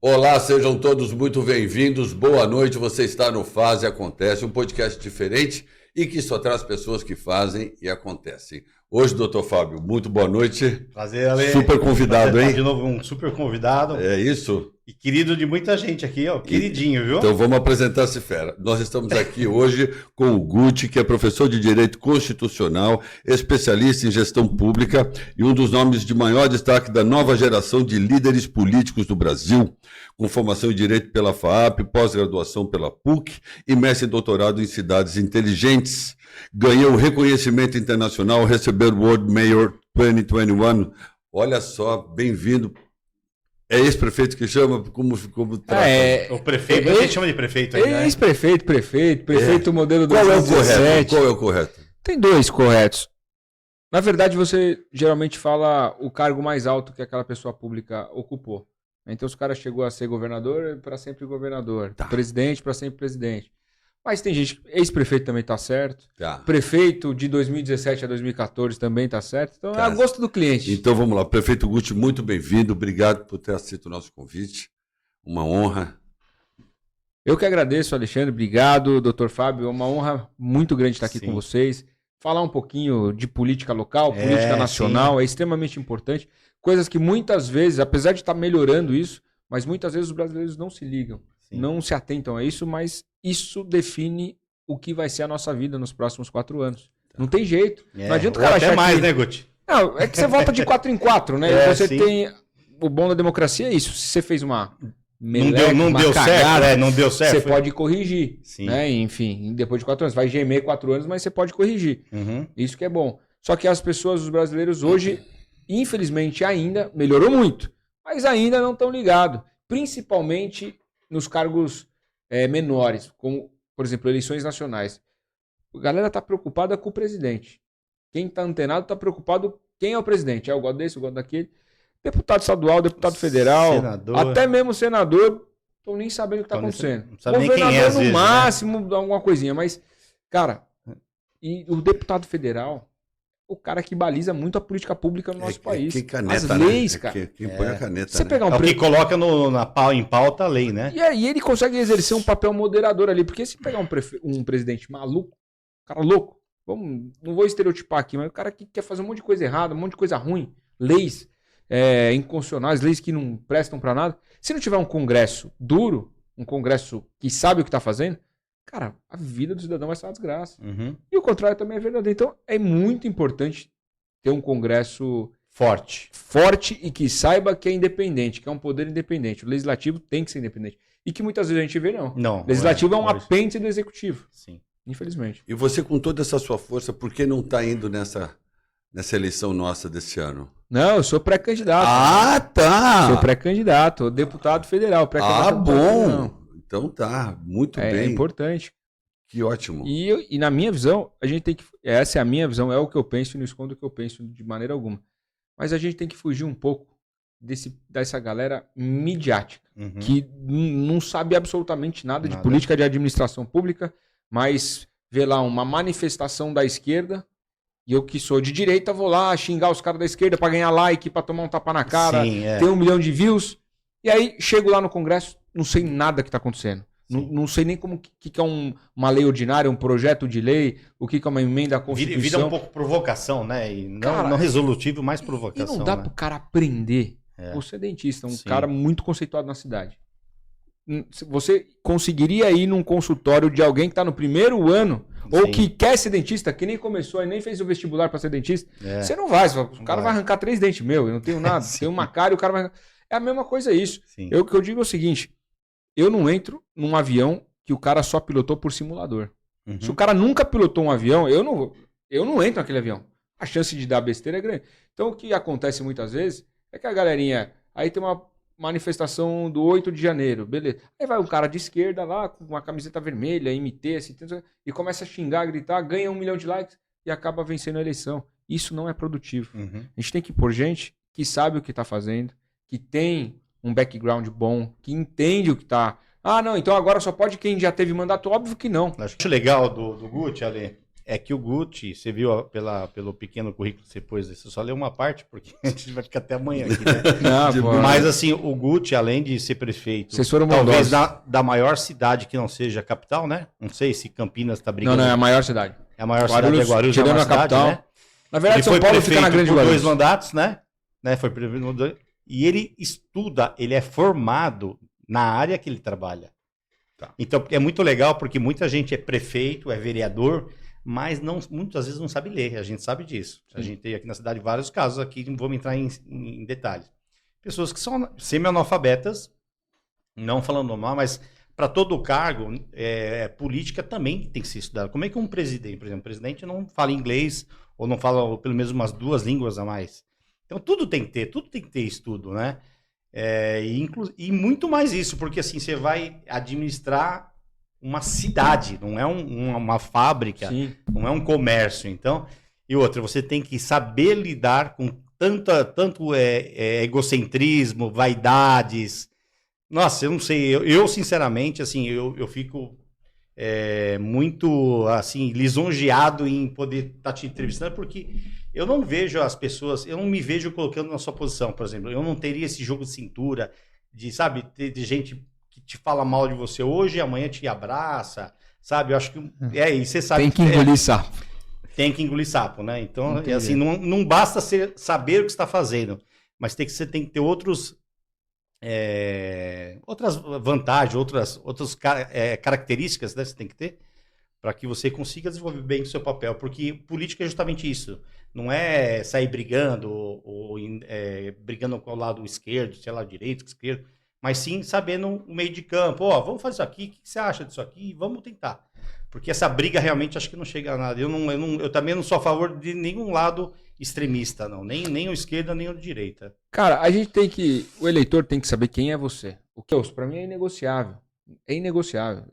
Olá, sejam todos muito bem-vindos. Boa noite, você está no Faz e Acontece, um podcast diferente e que só traz pessoas que fazem e acontecem. Hoje, doutor Fábio, muito boa noite. Prazer, Ale. Super convidado, hein? De novo, um super convidado. É isso? E querido de muita gente aqui, ó. Queridinho, viu? Então vamos apresentar esse fera. Nós estamos aqui hoje com o Guti, que é professor de Direito Constitucional, especialista em gestão pública e um dos nomes de maior destaque da nova geração de líderes políticos do Brasil, com formação em Direito pela FAAP, pós-graduação pela PUC e mestre e doutorado em Cidades Inteligentes. Ganhou reconhecimento internacional, recebeu o World Mayor 2021. Olha só, bem-vindo. É ex-prefeito que chama? Como trata? O prefeito, a gente chama de prefeito ainda, né? Ex-prefeito, prefeito modelo 2017. Qual é o correto? Tem dois corretos. Na verdade, você geralmente fala o cargo mais alto que aquela pessoa pública ocupou. Então, se o cara chegou a ser governador, para sempre governador. Tá. Presidente, para sempre presidente. Mas tem gente, ex-prefeito também tá certo. Tá. Prefeito de 2017 a 2014 também tá certo. Então, Tá. é a gosto do cliente. Então vamos lá, prefeito Guti, muito bem-vindo, obrigado por ter aceito o nosso convite, uma honra. Eu que agradeço, Alexandre, obrigado, doutor Fábio, é uma honra muito grande estar aqui Sim. com vocês. Falar um pouquinho de política local, política nacional, é extremamente importante. Coisas que muitas vezes, apesar de estar melhorando isso, mas muitas vezes os brasileiros não se ligam, não se atentam a isso, mas isso define o que vai ser a nossa vida nos próximos 4 anos. Não tem jeito. Não adianta o cara até achar mais, que... né, Guti? Não, é que você volta de 4 em 4, né? É, E você sim. tem... O bom da democracia é isso. Se você fez uma Não uma deu cagada, certo, não deu certo. você pode corrigir. Sim. Né? Enfim, depois de 4 anos. Vai gemer 4 anos, mas você pode corrigir. Uhum. Isso que é bom. Só que as pessoas, os brasileiros hoje, infelizmente ainda, melhorou muito, mas ainda não estão ligados. Principalmente nos cargos menores, como, por exemplo, eleições nacionais. A galera está preocupada com o presidente. Quem está antenado está preocupado quem é o presidente. Eu gosto desse, eu gosto daquele. Deputado estadual, deputado federal, Senador. até mesmo senador, estão nem sabendo o que está acontecendo. Não sabe nem quem é, às no vezes, máximo, alguma coisinha. Mas, cara, e o deputado federal, o cara que baliza muito a política pública no nosso país. Que caneta, as leis, né? cara. Quem põe a caneta, Você né? pegar um É o que coloca em pauta a lei, né? E aí ele consegue exercer um papel moderador ali. Porque se pegar um presidente maluco, cara louco, não vou estereotipar aqui, mas o cara que quer fazer um monte de coisa errada, um monte de coisa ruim, leis inconstitucionais, leis que não prestam pra nada. Se não tiver um congresso duro, um congresso que sabe o que tá fazendo, cara, a vida do cidadão vai ser uma desgraça. Uhum. E o contrário também é verdadeiro. Então é muito importante ter um congresso forte e que saiba que é independente, que é um poder independente. O legislativo tem que ser independente. E que muitas vezes a gente vê, não. O legislativo é um apêndice do executivo. Sim. Infelizmente. E você, com toda essa sua força, por que não está indo nessa eleição nossa desse ano? Não, eu sou pré-candidato. Ah, tá! Sou pré-candidato, deputado federal. Pré-candidato Bom! Então tá, muito É bem. importante. Que ótimo. E na minha visão, a gente tem que... Essa é a minha visão, é o que eu penso e não escondo o que eu penso de maneira alguma. Mas a gente tem que fugir um pouco dessa galera midiática, que não sabe absolutamente nada de política de administração pública, mas vê lá uma manifestação da esquerda, e eu que sou de direita vou lá xingar os caras da esquerda para ganhar like, para tomar um tapa na cara, ter 1 milhão de views, e aí chego lá no Congresso, não sei nada que está acontecendo. Não sei nem como que é uma lei ordinária, um projeto de lei, o que é uma emenda à Constituição. Vira um pouco provocação, né? E não resolutivo, mais provocação. E não dá né? pro cara aprender. Você é dentista, um cara muito conceituado na cidade. Você conseguiria ir num consultório de alguém que está no primeiro ano, ou que quer ser dentista, que nem começou e nem fez o vestibular para ser dentista? Você não vai. O cara vai arrancar 3 dentes meu, eu não tenho nada. Tem uma cara e o cara vai... É a mesma coisa isso. O que eu digo é o seguinte, eu não entro num avião que o cara só pilotou por simulador. Se o cara nunca pilotou um avião, eu não entro naquele avião. A chance de dar besteira é grande. Então o que acontece muitas vezes é que a galerinha... Aí tem uma manifestação do 8 de janeiro, beleza. Aí vai um cara de esquerda lá, com uma camiseta vermelha, MT, assim, e começa a xingar, gritar, ganha 1 milhão de likes e acaba vencendo a eleição. Isso não é produtivo. A gente tem que pôr gente que sabe o que está fazendo, que tem um background bom, que entende o que está... Ah, não, então agora só pode quem já teve mandato? Óbvio que não. Acho legal do Guti, Ale, É que o Gucci, você viu pelo pequeno currículo que você pôs, você só leu uma parte, porque a gente vai ficar até amanhã aqui, né? Mas assim, o Gucci, além de ser prefeito, talvez da maior cidade que não seja a capital, né? Não sei se Campinas está brigando. Não, é a maior cidade. É a maior cidade, é Guarulhos, tirando a capital. Né? Na verdade, São Paulo fica na grande Guarulhos. 2 mandatos, né? Foi prefeito. E ele estuda, ele é formado na área que ele trabalha. Tá. Então, é muito legal, porque muita gente é prefeito, é vereador, mas muitas vezes não sabe ler, a gente sabe disso. A gente tem aqui na cidade vários casos, aqui não vamos entrar em detalhes. Pessoas que são semi-analfabetas, não falando mal, mas para todo o cargo, política também tem que ser estudada. Como é que um presidente, por exemplo, presidente não fala inglês ou não fala pelo menos umas 2 línguas a mais? Então tudo tem que ter estudo, né? E muito mais isso, porque assim, você vai administrar uma cidade, não é uma fábrica, Sim. não é um comércio. Então, e outra, você tem que saber lidar com tanto egocentrismo, vaidades. Nossa, eu não sei, eu sinceramente, assim, eu fico muito, assim, lisonjeado em poder estar te entrevistando, porque eu não vejo as pessoas, eu não me vejo colocando na sua posição, por exemplo. Eu não teria esse jogo de cintura, de gente que te fala mal de você hoje e amanhã te abraça, sabe? Eu acho que e você sabe tem que engolir sapo. Tem que engolir sapo, né? Então, assim, não basta saber o que está fazendo, mas você tem que ter outras vantagens, outras características, né? Você tem que ter para que você consiga desenvolver bem o seu papel, porque política é justamente isso. Não é sair brigando ou brigando com o lado esquerdo, sei lá, direito, esquerdo, mas sim sabendo o meio de campo. Vamos fazer isso aqui, o que você acha disso aqui? Vamos tentar. Porque essa briga realmente acho que não chega a nada. Eu também não sou a favor de nenhum lado extremista, não. Nem o esquerda, nem o direita. Cara, o eleitor tem que saber quem é você. O que para mim é inegociável. É inegociável.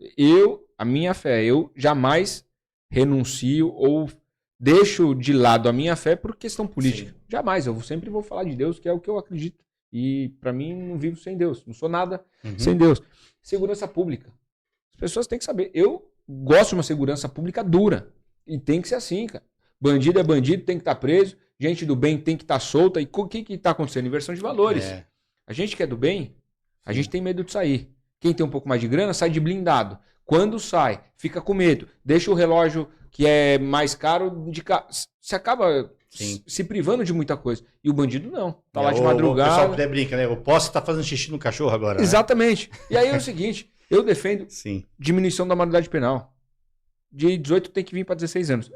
A minha fé, eu jamais renuncio ou deixo de lado a minha fé por questão política. Sim. Jamais. Eu sempre vou falar de Deus, que é o que eu acredito. E para mim não vivo sem Deus. Não sou nada sem Deus. Segurança pública. As pessoas têm que saber. Eu gosto de uma segurança pública dura. E tem que ser assim, cara. Bandido é bandido, tem que estar preso. Gente do bem tem que estar solta. E o que está acontecendo? Inversão de valores. A gente que é do bem, a gente tem medo de sair. Quem tem um pouco mais de grana, sai de blindado. Quando sai, fica com medo. Deixa o relógio que é mais caro de casa. Você acaba se privando de muita coisa. E o bandido não. Tá lá de madrugada. O pessoal até brinca, né? O posse tá fazendo xixi no cachorro agora. Exatamente. Né? E aí é o seguinte, eu defendo diminuição da maioridade penal. De 18 tem que vir para 16 anos.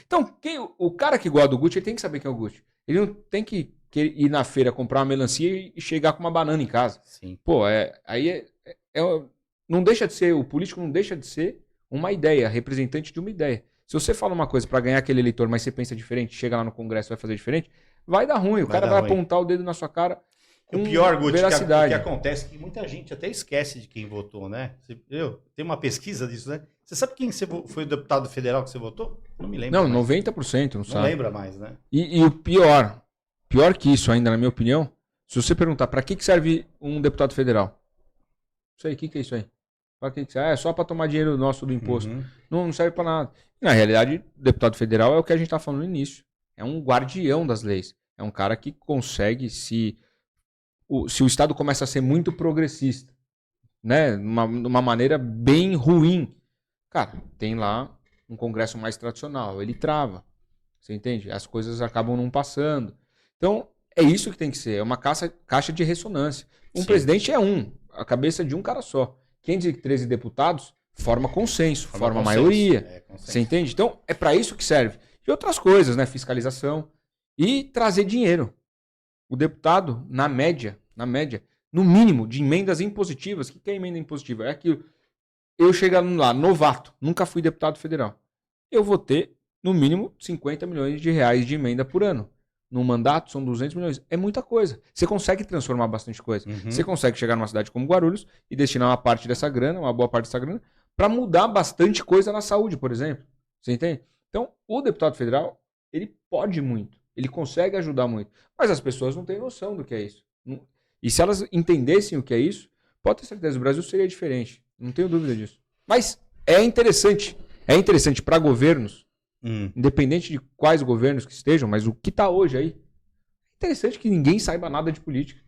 Então, o cara que gosta do Gucci, ele tem que saber quem é o Gucci. Ele não tem que ir na feira comprar uma melancia e chegar com uma banana em casa. Sim. Pô, não deixa de ser, o político não deixa de ser uma ideia, representante de uma ideia. Se você fala uma coisa para ganhar aquele eleitor, mas você pensa diferente, chega lá no Congresso e vai fazer diferente, vai dar ruim. O cara vai apontar o dedo na sua cara. O pior, Gucci, o que acontece é que muita gente até esquece de quem votou, né? Tem uma pesquisa disso, né? Você sabe quem foi o deputado federal que você votou? Não me lembro. Não, mais. 90% não sabe. Não lembra mais, né? E o pior que isso ainda, na minha opinião, se você perguntar para que serve um deputado federal? Isso aí, o que é isso aí? Para que serve? É só para tomar dinheiro nosso do imposto. Não serve para nada. Na realidade, o deputado federal é o que a gente está falando no início. É um guardião das leis. É um cara que consegue, se o Estado começa a ser muito progressista, né, numa maneira bem ruim, cara, tem lá um Congresso mais tradicional, ele trava. Você entende? As coisas acabam não passando. Então, é isso que tem que ser. É uma caixa de ressonância. Presidente é a cabeça de um cara só. 513 deputados forma consenso, forma maioria. Você entende? Então, é para isso que serve. E outras coisas, né? Fiscalização e trazer dinheiro. O deputado, na média, no mínimo, de emendas impositivas. O que é emenda impositiva? É aquilo. Eu chegando lá, novato, nunca fui deputado federal. Eu vou ter, no mínimo, 50 milhões de reais de emenda por ano. No mandato, são 200 milhões. É muita coisa. Você consegue transformar bastante coisa. Você consegue chegar numa cidade como Guarulhos e destinar uma parte dessa grana, uma boa parte dessa grana, para mudar bastante coisa na saúde, por exemplo. Você entende? Então, o deputado federal, ele pode muito. Ele consegue ajudar muito. Mas as pessoas não têm noção do que é isso. E se elas entendessem o que é isso, pode ter certeza, o Brasil seria diferente. Não tenho dúvida disso. Mas é interessante. É interessante para governos Independente de quais governos que estejam, mas o que está hoje aí. Interessante que ninguém saiba nada de política.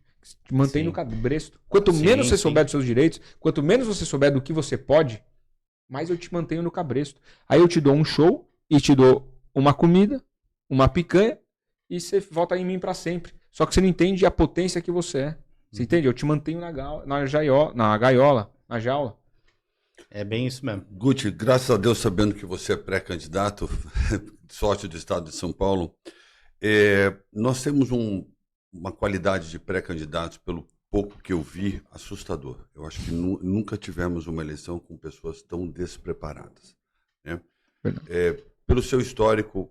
Te mantém no cabresto. Quanto menos você souber dos seus direitos, quanto menos você souber do que você pode, mais eu te mantenho no cabresto. Aí eu te dou um show e te dou uma comida, uma picanha, e você volta em mim para sempre. Só que você não entende a potência que você é. Você entende? Eu te mantenho na gaiola, na jaula. É bem isso mesmo. Guti, graças a Deus, sabendo que você é pré-candidato, sorte do estado de São Paulo, nós temos uma qualidade de pré-candidatos, pelo pouco que eu vi, assustador. Eu acho que nunca tivemos uma eleição com pessoas tão despreparadas. Né? Pelo seu histórico,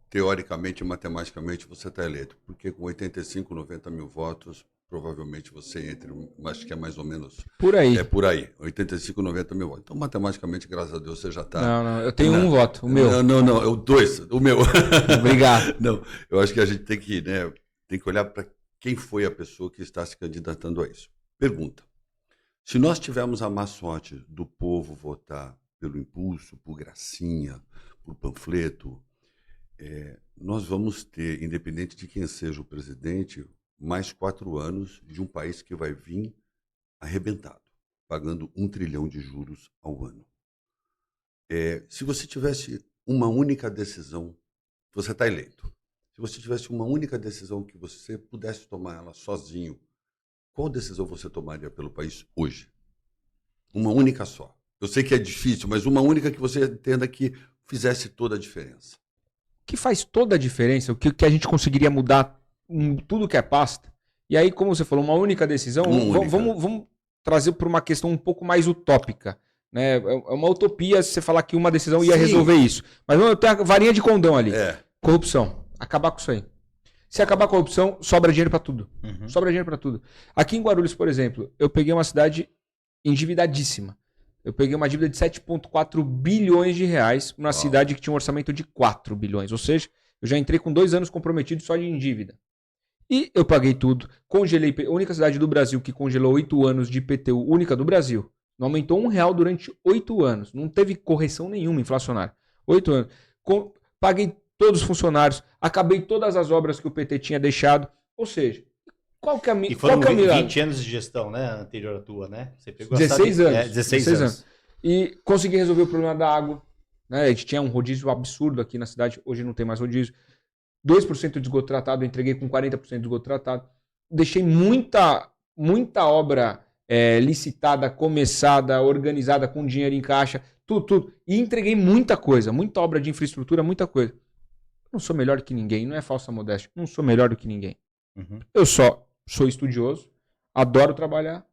teoricamente e matematicamente, você está eleito. Porque com 85, 90 mil votos, provavelmente você entre, acho que é mais ou menos... Por aí. É por aí, 85, 90 mil votos. Então, matematicamente, graças a Deus, você já está... Não, eu tenho um voto, o meu. Não, dois, o meu. Obrigado. Não, eu acho que a gente tem que olhar para quem foi a pessoa que está se candidatando a isso. Pergunta, se nós tivermos a má sorte do povo votar pelo impulso, por gracinha, por panfleto, nós vamos ter, independente de quem seja o presidente, mais 4 anos de um país que vai vir arrebentado, pagando 1 trilhão de juros ao ano. Se você tivesse uma única decisão, você está eleito. Se você tivesse uma única decisão que você pudesse tomar ela sozinho, qual decisão você tomaria pelo país hoje? Uma única só. Eu sei que é difícil, mas uma única que você entenda que fizesse toda a diferença. O que faz toda a diferença, o que a gente conseguiria mudar tudo que é pasta. E aí, como você falou, uma única decisão, vamos trazer para uma questão um pouco mais utópica. Né? É uma utopia você falar que uma decisão ia resolver isso. Mas vamos ter a varinha de condão ali. Corrupção. Acabar com isso aí. Se acabar com a corrupção, sobra dinheiro para tudo. Sobra dinheiro para tudo. Aqui em Guarulhos, por exemplo, eu peguei uma cidade endividadíssima. Eu peguei uma dívida de 7,4 bilhões de reais numa cidade que tinha um orçamento de 4 bilhões. Ou seja, eu já entrei com 2 anos comprometido só de dívida. E eu paguei tudo. Congelei. A única cidade do Brasil que congelou 8 anos de IPTU, única do Brasil. Não aumentou R$1 durante 8 anos. Não teve correção nenhuma inflacionária. 8 anos. Paguei todos os funcionários. Acabei todas as obras que o PT tinha deixado. Ou seja, qual que é a minha... E foram 20 anos de gestão, né? Anterior à tua, né? Você pegou 16 anos. 16 anos. E consegui resolver o problema da água. Né? A gente tinha um rodízio absurdo aqui na cidade. Hoje não tem mais rodízio. 2% de esgoto tratado, eu entreguei com 40% de esgoto tratado. Deixei muita obra licitada, começada, organizada, com dinheiro em caixa, tudo. E entreguei muita coisa, muita obra de infraestrutura, muita coisa. Não sou melhor que ninguém, não é falsa modéstia. Não sou melhor do que ninguém. Eu só sou estudioso, adoro trabalhar.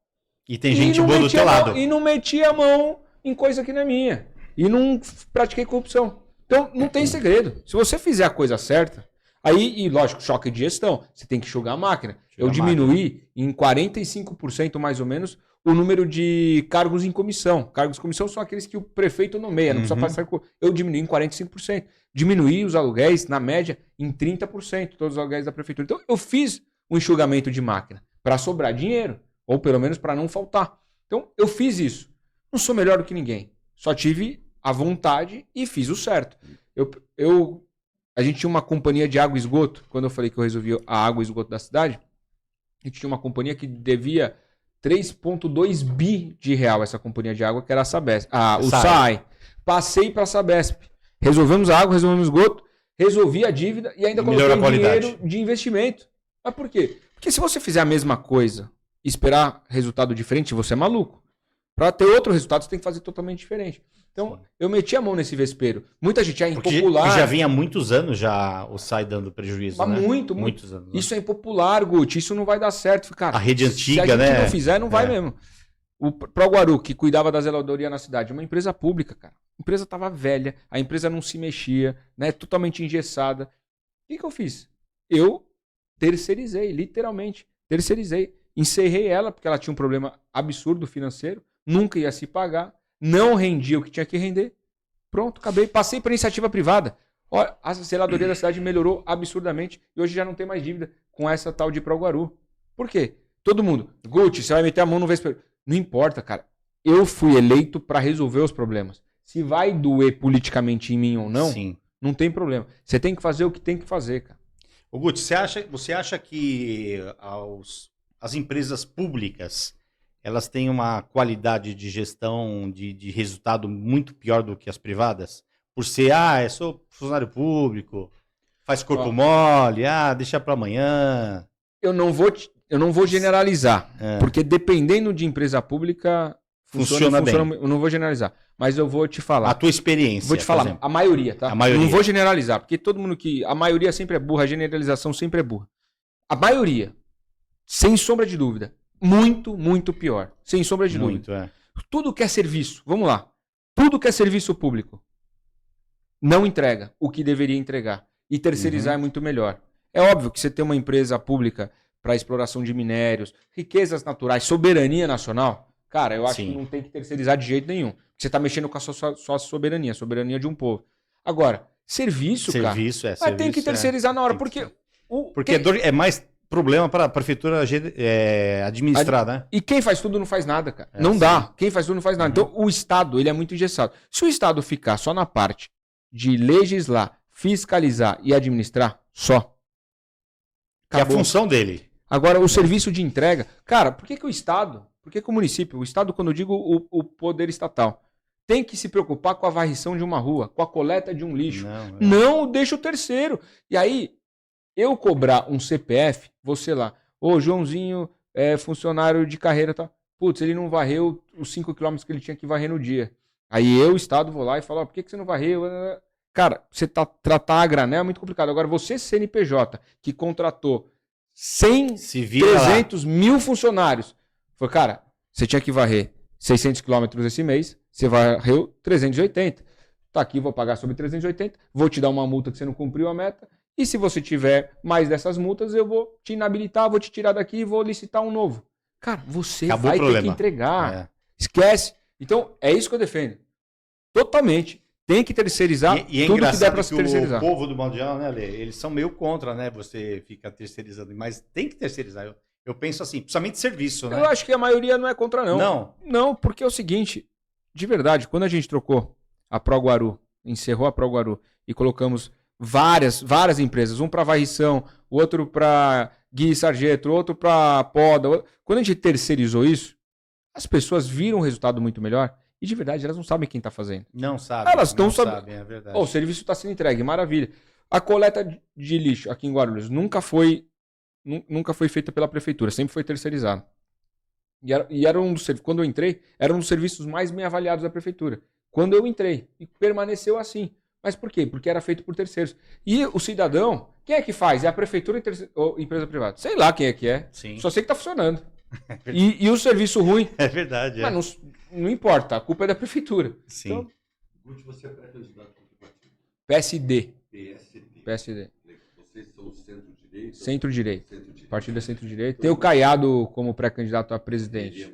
E tem gente boa do teu lado. E não meti a mão em coisa que não é minha. E não pratiquei corrupção. Então, não tem segredo. Se você fizer a coisa certa... Aí, e lógico, choque de gestão. Você tem que enxugar a máquina. Eu diminuí em 45% mais ou menos o número de cargos em comissão. Cargos em comissão são aqueles que o prefeito nomeia, não precisa passar. Eu diminuí em 45%. Diminuí os aluguéis, na média, em 30%, todos os aluguéis da prefeitura. Então, eu fiz um enxugamento de máquina para sobrar dinheiro, ou pelo menos para não faltar. Então, eu fiz isso. Não sou melhor do que ninguém. Só tive a vontade e fiz o certo. A gente tinha uma companhia de água e esgoto. Quando eu falei que eu resolvi a água e esgoto da cidade, a gente tinha uma companhia que devia 3,2 bi de real, essa companhia de água, que era a Sabesp. O SAI. Passei para a Sabesp. Resolvemos a água, resolvemos o esgoto, resolvi a dívida e ainda coloquei dinheiro de investimento. Mas por quê? Porque se você fizer a mesma coisa e esperar resultado diferente, você é maluco. Para ter outro resultado, você tem que fazer totalmente diferente. Então, eu meti a mão nesse vespeiro. Muita gente é impopular. Porque já vinha há muitos anos já o SAI dando prejuízo, mas né? Muitos anos. Isso é impopular, Guti. Isso não vai dar certo. Cara, a rede antiga, se a gente não fizer, não vai mesmo. O Proguaru, que cuidava da zeladoria na cidade, uma empresa pública, cara. A empresa estava velha, a empresa não se mexia, né? Totalmente engessada. O que eu fiz? Eu terceirizei, literalmente. Terceirizei. Encerrei ela, porque ela tinha um problema absurdo financeiro. Nunca ia se pagar. Não rendia o que tinha que render. Pronto, acabei. Passei para iniciativa privada. Olha, a zeladoria da cidade melhorou absurdamente e hoje já não tem mais dívida com essa tal de Proguaru. Por quê? Todo mundo, Guti, você vai meter a mão no vespeiro. Não importa, cara. Eu fui eleito para resolver os problemas. Se vai doer politicamente em mim ou não, Não tem problema. Você tem que fazer o que tem que fazer, cara. Ô Guti, você acha que as empresas públicas elas têm uma qualidade de gestão, de resultado muito pior do que as privadas? Por ser, sou funcionário público, faz corpo mole, deixa para amanhã. Eu não vou generalizar, porque dependendo de empresa pública, funciona bem. Eu não vou generalizar, mas eu vou te falar. A tua experiência. Vou te falar, a maioria, tá? A maioria. Não vou generalizar, porque todo mundo a maioria sempre é burra, a generalização sempre é burra. A maioria, sem sombra de dúvida, muito, muito pior. Sem sombra de dúvida. Tudo que é serviço, vamos lá. Tudo que é serviço público não entrega o que deveria entregar. E terceirizar é muito melhor. É óbvio que você tem uma empresa pública para exploração de minérios, riquezas naturais, soberania nacional. Cara, eu acho que não tem que terceirizar de jeito nenhum. Você está mexendo com a sua soberania, a soberania de um povo. Agora, serviço, cara, mas tem que terceirizar na hora, porque é mais problema para a prefeitura administrar, né? E quem faz tudo não faz nada, cara. Não dá. Quem faz tudo não faz nada. Então, o Estado, ele é muito engessado. Se o Estado ficar só na parte de legislar, fiscalizar e administrar, só. É a função dele. Agora, o serviço de entrega... Cara, por que o Estado... Por que o município, o Estado, quando eu digo o poder estatal, tem que se preocupar com a varrição de uma rua, com a coleta de um lixo? Não deixa o terceiro. E aí, eu cobrar um CPF, você lá, Joãozinho é funcionário de carreira, tá? Putz, ele não varreu os 5 quilômetros que ele tinha que varrer no dia. Aí eu, Estado, vou lá e falo, por que você não varreu? Cara, você tratar a granel é muito complicado. Agora, você, CNPJ, que contratou 100, 300 mil funcionários, falou, cara, você tinha que varrer 600 quilômetros esse mês, você varreu 380. Tá aqui, vou pagar sobre 380, vou te dar uma multa que você não cumpriu a meta, e se você tiver mais dessas multas, eu vou te inabilitar, vou te tirar daqui e vou licitar um novo. Cara, você vai ter que entregar. Esquece. Então, é isso que eu defendo. Totalmente. Tem que terceirizar tudo que der para se terceirizar. O povo do modo geral, né, Lê? Eles são meio contra, né? Você fica terceirizando, mas tem que terceirizar. Eu penso assim, principalmente serviço, né? Eu acho que a maioria não é contra, não. Não, porque é o seguinte, de verdade, quando a gente trocou a Proguaru, encerrou a Proguaru e colocamos várias empresas, um para varrição, o outro para guia e sarjeta, outro para poda. Quando a gente terceirizou isso, as pessoas viram um resultado muito melhor. E de verdade, elas não sabem quem está fazendo. Não sabem. Elas não sabem, é verdade. O serviço está sendo entregue, maravilha. A coleta de lixo aqui em Guarulhos nunca foi feita pela prefeitura, sempre foi terceirizada. E era quando eu entrei, era um dos serviços mais bem avaliados da prefeitura. Quando eu entrei, e permaneceu assim. Mas por quê? Porque era feito por terceiros. E o cidadão, quem é que faz? É a prefeitura ou empresa privada? Sei lá quem é que é. Sim. Só sei que está funcionando. E o serviço ruim... É verdade. Mas não importa, a culpa é da prefeitura. Sim. Então, você é pré-candidato ao partido? PSD. PSD. Vocês são centro-direita? Centro-direita. Partido é centro-direita. Tem o Caiado como pré-candidato a presidente.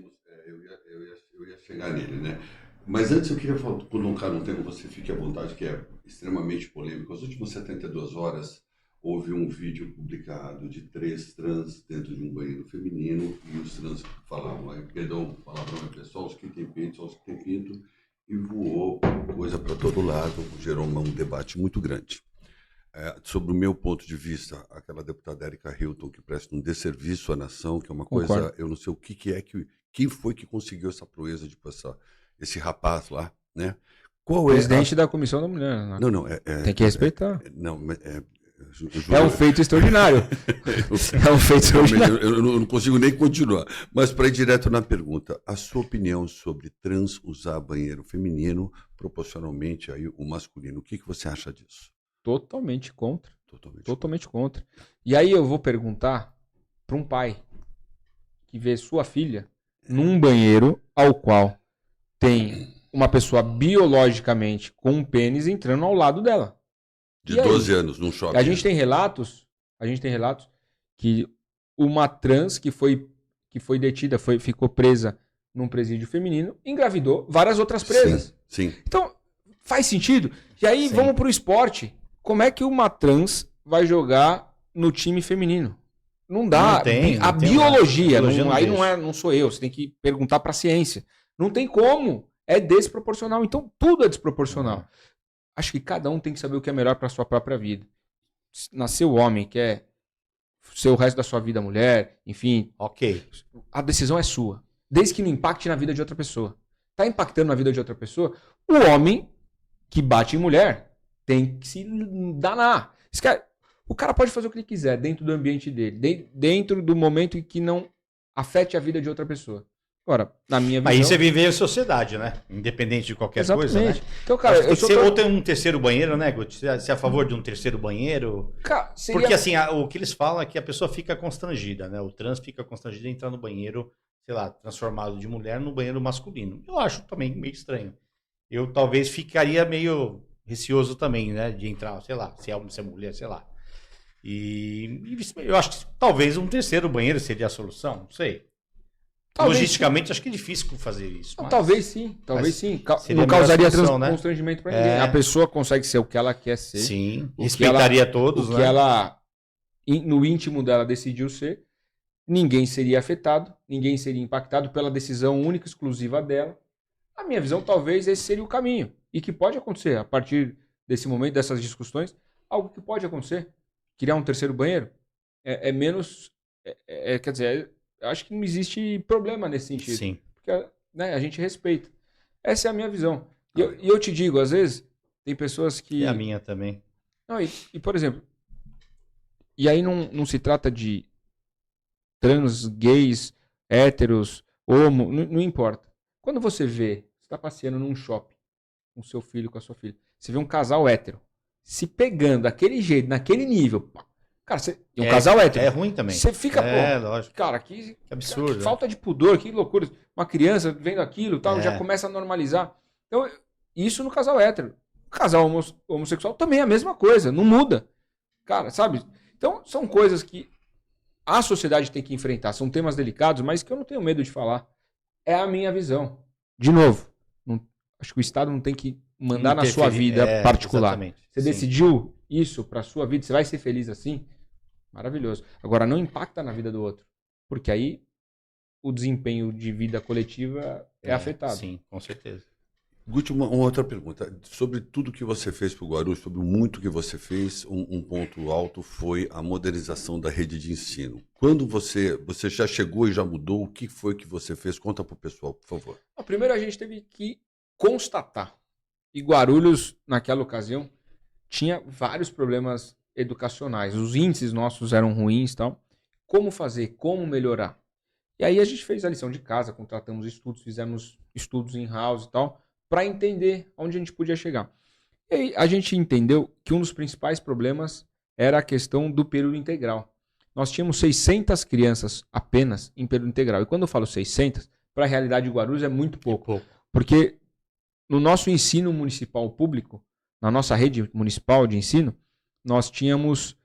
Eu ia chegar nele, né? Mas antes eu queria colocar um tema, você fique à vontade, que é extremamente polêmico. As últimas 72 horas houve um vídeo publicado de 3 trans dentro de um banheiro feminino e os trans falavam, palavrão é pessoal, os que tem peito, só os que tem pinto, e voou coisa para todo lado, gerou um debate muito grande. Sobre o meu ponto de vista, aquela deputada Erika Hilton, que presta um desserviço à nação, que é uma coisa, Concordo. Eu não sei o que quem foi que conseguiu essa proeza de passar esse rapaz lá, né? Qual presidente da Comissão da Mulher. Né? Não, tem que respeitar. É um feito extraordinário. É um feito extraordinário. Eu não consigo nem continuar. Mas para ir direto na pergunta, a sua opinião sobre trans usar banheiro feminino proporcionalmente aí o masculino, o que você acha disso? Totalmente contra. Totalmente contra. E aí eu vou perguntar para um pai que vê sua filha num banheiro ao qual tem uma pessoa biologicamente com um pênis entrando ao lado dela. De 12 anos, num shopping. A gente tem relatos que uma trans que foi detida, ficou presa num presídio feminino, engravidou várias outras presas. Sim. Então, faz sentido? E aí, vamos pro esporte. Como é que uma trans vai jogar no time feminino? Não dá. Não tem, a biologia, não sou eu, você tem que perguntar pra ciência. Não tem como. É desproporcional. Então, tudo é desproporcional. acho que cada um tem que saber o que é melhor para sua própria vida. Nasceu homem, quer ser o resto da sua vida mulher, enfim. Ok. A decisão é sua. Desde que não impacte na vida de outra pessoa. Tá impactando na vida de outra pessoa, o homem que bate em mulher tem que se danar. O cara pode fazer o que ele quiser dentro do ambiente dele, dentro do momento em que não afete a vida de outra pessoa. Agora, na minha visão... Aí você vive em sociedade, né? Independente de qualquer coisa, né? Então, cara, ou tem um terceiro banheiro, né, Guti? Você é a favor de um terceiro banheiro? Cara, Porque assim, o que eles falam é que a pessoa fica constrangida, né? O trans fica constrangido em entrar no banheiro, sei lá, transformado de mulher no banheiro masculino. Eu acho também meio estranho. Eu talvez ficaria meio receoso também, né? De entrar, sei lá, se é homem, se é mulher, sei lá. E eu acho que talvez um terceiro banheiro seria a solução, não sei. Talvez logisticamente, sim. Acho que é difícil fazer isso. Não, mas... Talvez sim. Não causaria constrangimento para ninguém. A pessoa consegue ser o que ela quer ser. Sim, respeitaria todos. O que ela, no íntimo dela, decidiu ser. Ninguém seria afetado, ninguém seria impactado pela decisão única e exclusiva dela. A minha visão, talvez, esse seria o caminho. E que pode acontecer, a partir desse momento, dessas discussões, algo que pode acontecer. Criar um terceiro banheiro é menos... quer dizer... Acho que não existe problema nesse sentido. Sim. Porque, né, a gente respeita. Essa é a minha visão. E eu te digo, às vezes, tem pessoas que... É a minha também. Não, por exemplo, e aí não se trata de trans, gays, héteros, homo, não importa. Quando você está passeando num shopping com seu filho, com a sua filha, você vê um casal hétero se pegando daquele jeito, naquele nível... Cara, um casal hétero. É ruim também. Você fica, lógico. Cara, que absurdo. Que falta de pudor, que loucura. Uma criança vendo aquilo e tal, já começa a normalizar. Então, isso no casal hétero. O casal homossexual também é a mesma coisa, não muda. Cara, sabe? Então, são coisas que a sociedade tem que enfrentar. São temas delicados, mas que eu não tenho medo de falar. É a minha visão. De novo, acho que o Estado não tem que mandar na sua vida particular. Exatamente. Você decidiu isso para sua vida, você vai ser feliz assim? Maravilhoso. Agora, não impacta na vida do outro. Porque aí o desempenho de vida coletiva é afetado. Sim, com certeza. Guti, uma outra pergunta. Sobre tudo que você fez para o Guarulhos, sobre o muito que você fez, um ponto alto foi a modernização da rede de ensino. Quando você já chegou e já mudou, o que foi que você fez? Conta para o pessoal, por favor. Primeiro a gente teve que constatar. E Guarulhos, naquela ocasião, tinha vários problemas educacionais. Os índices nossos eram ruins e tal. Como fazer? Como melhorar? E aí a gente fez a lição de casa, contratamos estudos, fizemos estudos in-house e tal, para entender onde a gente podia chegar. E aí a gente entendeu que um dos principais problemas era a questão do período integral. Nós tínhamos 600 crianças apenas em período integral. E quando eu falo 600, para a realidade de Guarulhos é muito pouco. Porque no nosso ensino municipal público, na nossa rede municipal de ensino, nós tínhamos,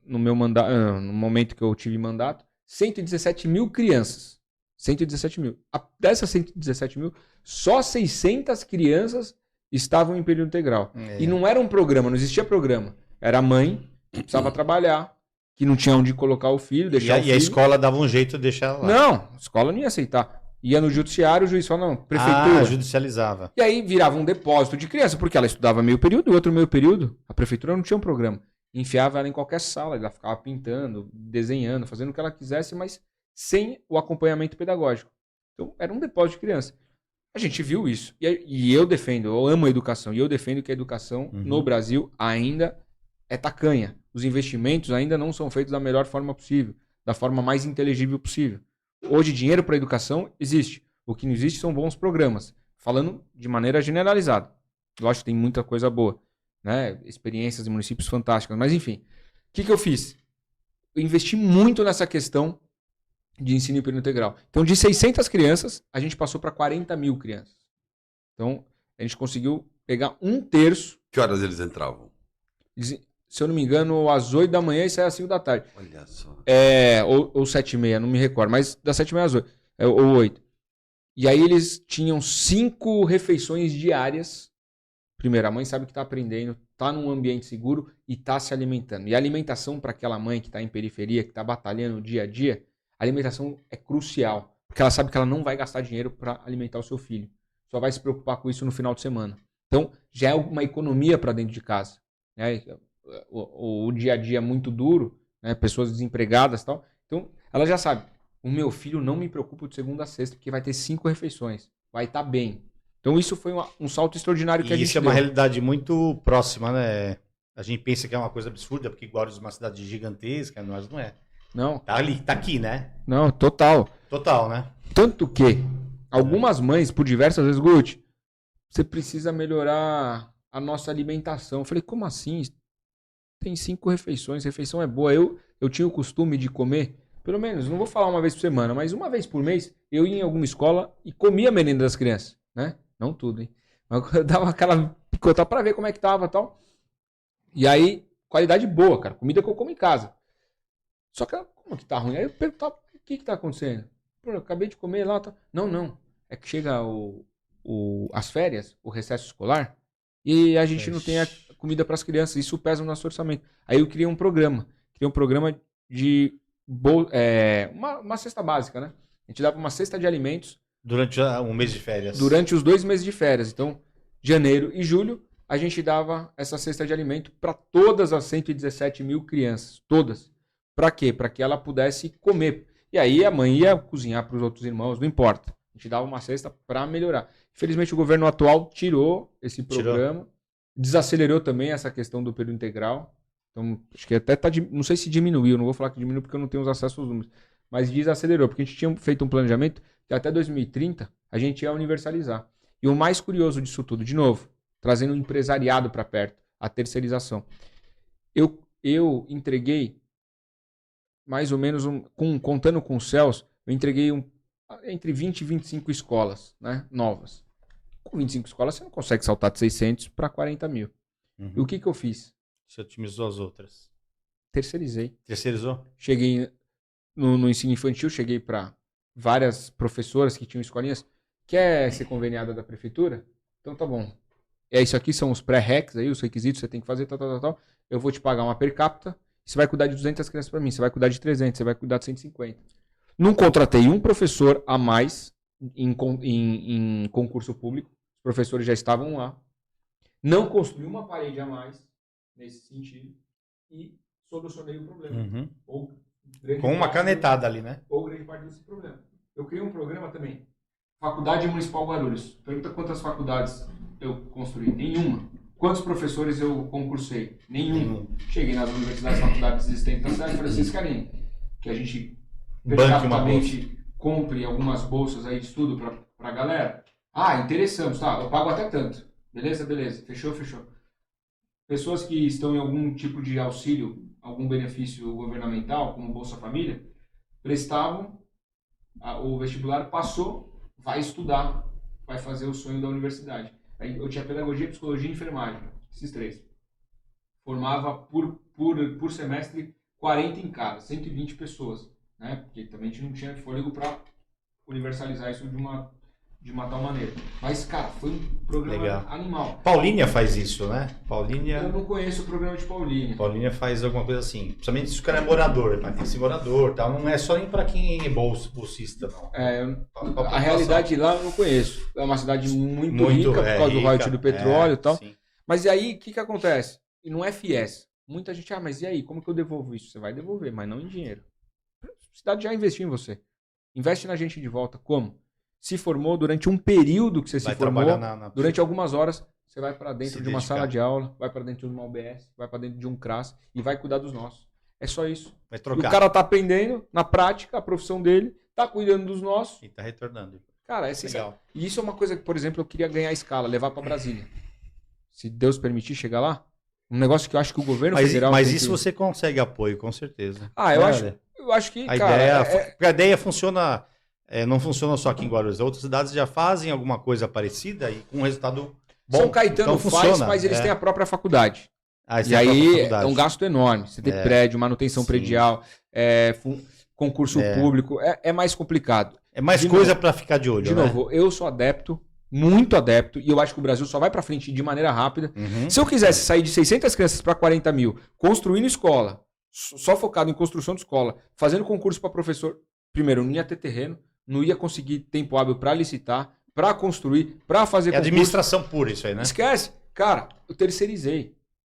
no momento que eu tive mandato, 117 mil crianças. 117 mil. Dessas 117 mil, só 600 crianças estavam em período integral. E não era um programa, não existia programa. Era a mãe que precisava trabalhar, que não tinha onde colocar o filho, deixar o filho. E a escola dava um jeito de deixar lá. Não, a escola não ia aceitar. Ia no judiciário, o juiz falou, não, prefeitura. Judicializava. E aí virava um depósito de criança, porque ela estudava meio período e outro meio período. A prefeitura não tinha um programa. Enfiava ela em qualquer sala, ela ficava pintando, desenhando, fazendo o que ela quisesse, mas sem o acompanhamento pedagógico. Então, era um depósito de criança. A gente viu isso. E eu defendo, eu amo a educação, e eu defendo que a educação no Brasil ainda é tacanha. Os investimentos ainda não são feitos da melhor forma possível, da forma mais inteligível possível. Hoje, dinheiro para a educação existe. O que não existe são bons programas. Falando de maneira generalizada. Lógico que tem muita coisa boa. Né? Experiências de municípios fantásticas. Mas, enfim. O que eu fiz? Eu investi muito nessa questão de ensino em período integral. Então, de 600 crianças, a gente passou para 40 mil crianças. Então, a gente conseguiu pegar 1/3. Que horas eles entravam? Se eu não me engano, às 8 da manhã e saia às 5 da tarde. Olha só. Ou 7h30, não me recordo, mas das 7h30 às 8. Ou 8. E aí eles tinham 5 refeições diárias. Primeiro, a mãe sabe que está aprendendo, está num ambiente seguro e está se alimentando. E a alimentação para aquela mãe que está em periferia, que está batalhando dia a dia, a alimentação é crucial. Porque ela sabe que ela não vai gastar dinheiro para alimentar o seu filho. Só vai se preocupar com isso no final de semana. Então, já é uma economia para dentro de casa. Né? O dia a dia é muito duro, né? Pessoas desempregadas e tal. Então, ela já sabe, o meu filho não me preocupa de segunda a sexta, porque vai ter 5 refeições, vai estar bem. Então, isso foi um salto extraordinário que a gente isso é uma realidade muito próxima, né? A gente pensa que é uma coisa absurda, porque Guarulhos é uma cidade gigantesca, mas não é. Não. Tá ali, tá aqui, né? Não, total. Total, né? Tanto que algumas mães, por diversas vezes, Guti, você precisa melhorar a nossa alimentação. Eu falei, como assim? Tem 5 refeições, refeição é boa. Eu tinha o costume de comer, pelo menos, não vou falar uma vez por semana, mas uma vez por mês, eu ia em alguma escola e comia a merenda das crianças, né? Não tudo, hein? Mas eu dava aquela picota pra ver como é que tava e tal. E aí, qualidade boa, cara. Comida que eu como em casa. Só que, como que tá ruim? Aí eu perguntava, o que tá acontecendo? Pô, eu acabei de comer lá. Tá... Não. É que chega as férias, o recesso escolar, e a gente não tem a comida para as crianças. Isso pesa no nosso orçamento. Aí eu criei um programa. De uma cesta básica, né? A gente dava uma cesta de alimentos. Durante um mês de férias. Durante os 2 meses de férias. Então, janeiro e julho, a gente dava essa cesta de alimento para todas as 117 mil crianças. Todas. Para quê? Para que ela pudesse comer. E aí a mãe ia cozinhar para os outros irmãos, não importa. A gente dava uma cesta para melhorar. Infelizmente, o governo atual tirou esse programa. Desacelerou também essa questão do período integral. Então, acho que até não sei se diminuiu, não vou falar que diminuiu porque eu não tenho os acessos aos números, mas desacelerou, porque a gente tinha feito um planejamento que até 2030 a gente ia universalizar. E o mais curioso disso tudo, de novo, trazendo o empresariado para perto, a terceirização. Eu entreguei mais ou menos, contando com os céus, eu entreguei entre 20 e 25 escolas, né, novas. Com 25 escolas você não consegue saltar de 600 para 40 mil. Uhum. E o que eu fiz? Você otimizou as outras? Terceirizei. Terceirizou? Cheguei no ensino infantil, cheguei para várias professoras que tinham escolinhas. Quer ser conveniada da prefeitura? Então tá bom. Isso aqui são os pré-recs, aí, os requisitos que você tem que fazer, tal. Eu vou te pagar uma per capita. Você vai cuidar de 200 crianças para mim. Você vai cuidar de 300, você vai cuidar de 150. Não contratei um professor a mais em concurso público. Os professores já estavam lá. Não construí uma parede a mais nesse sentido. E solucionei o problema. Uhum. Com uma canetada ali, né? Ou grande parte desse problema. Eu criei um programa também. Faculdade Municipal Guarulhos. Pergunta quantas faculdades eu construí. Nenhuma. Quantos professores eu concursei? Nenhum. Cheguei nas universidades, faculdades existentes na cidade e falei, vocês querem que a gente praticamente compre algumas bolsas aí de estudo pra galera? Ah, interessamos, tá, eu pago até tanto. Beleza? Fechou. Pessoas que estão em algum tipo de auxílio, algum benefício governamental, como Bolsa Família, prestavam, o vestibular passou, vai estudar, vai fazer o sonho da universidade. Aí eu tinha pedagogia, psicologia e enfermagem, esses 3. Formava por semestre 40 em cada, 120 pessoas, né? Porque também a gente não tinha fôlego para universalizar isso de uma tal maneira. Mas, cara, foi um programa animal. Paulínia faz isso, né? Eu não conheço o programa de Paulínia. Paulínia faz alguma coisa assim. Principalmente se o cara é morador, tem que ser morador, tá? Não é só nem para quem é bolsista, não. A realidade lá eu não conheço. É uma cidade muito rica por causa do royalties do petróleo e tal. Sim. Mas e aí, o que acontece? E não é FIES. Muita gente, mas e aí, como que eu devolvo isso? Você vai devolver, mas não em dinheiro. A cidade já investiu em você. Investe na gente de volta. Como? Se formou durante um período que você se formou, durante algumas horas, você vai para dentro de uma sala de aula, vai para dentro de uma UBS, vai para dentro de um CRAS e vai cuidar dos nossos. É só isso. Vai trocar. E o cara tá aprendendo, na prática, a profissão dele, tá cuidando dos nossos. E tá retornando. Cara, é legal. E isso é uma coisa que, por exemplo, eu queria ganhar escala, levar para Brasília. Se Deus permitir chegar lá, um negócio que eu acho que o governo federal... Mas isso você consegue apoio, com certeza. Eu acho que, a ideia funciona... não funciona só aqui em Guarulhos. Outras cidades já fazem alguma coisa parecida e com um resultado bom. São Caetano então faz, mas eles têm a própria faculdade. E aí é um gasto enorme. Você tem prédio, manutenção predial, concurso público. É mais complicado. É mais coisa para ficar de olho. De novo, eu sou adepto, muito adepto, e eu acho que o Brasil só vai para frente de maneira rápida. Uhum. Se eu quisesse sair de 600 crianças para 40 mil, construindo escola, só focado em construção de escola, fazendo concurso para professor, primeiro, não ia ter terreno, não ia conseguir tempo hábil para licitar, para construir, para fazer concurso. É administração pura isso aí, né? Esquece. Cara, eu terceirizei.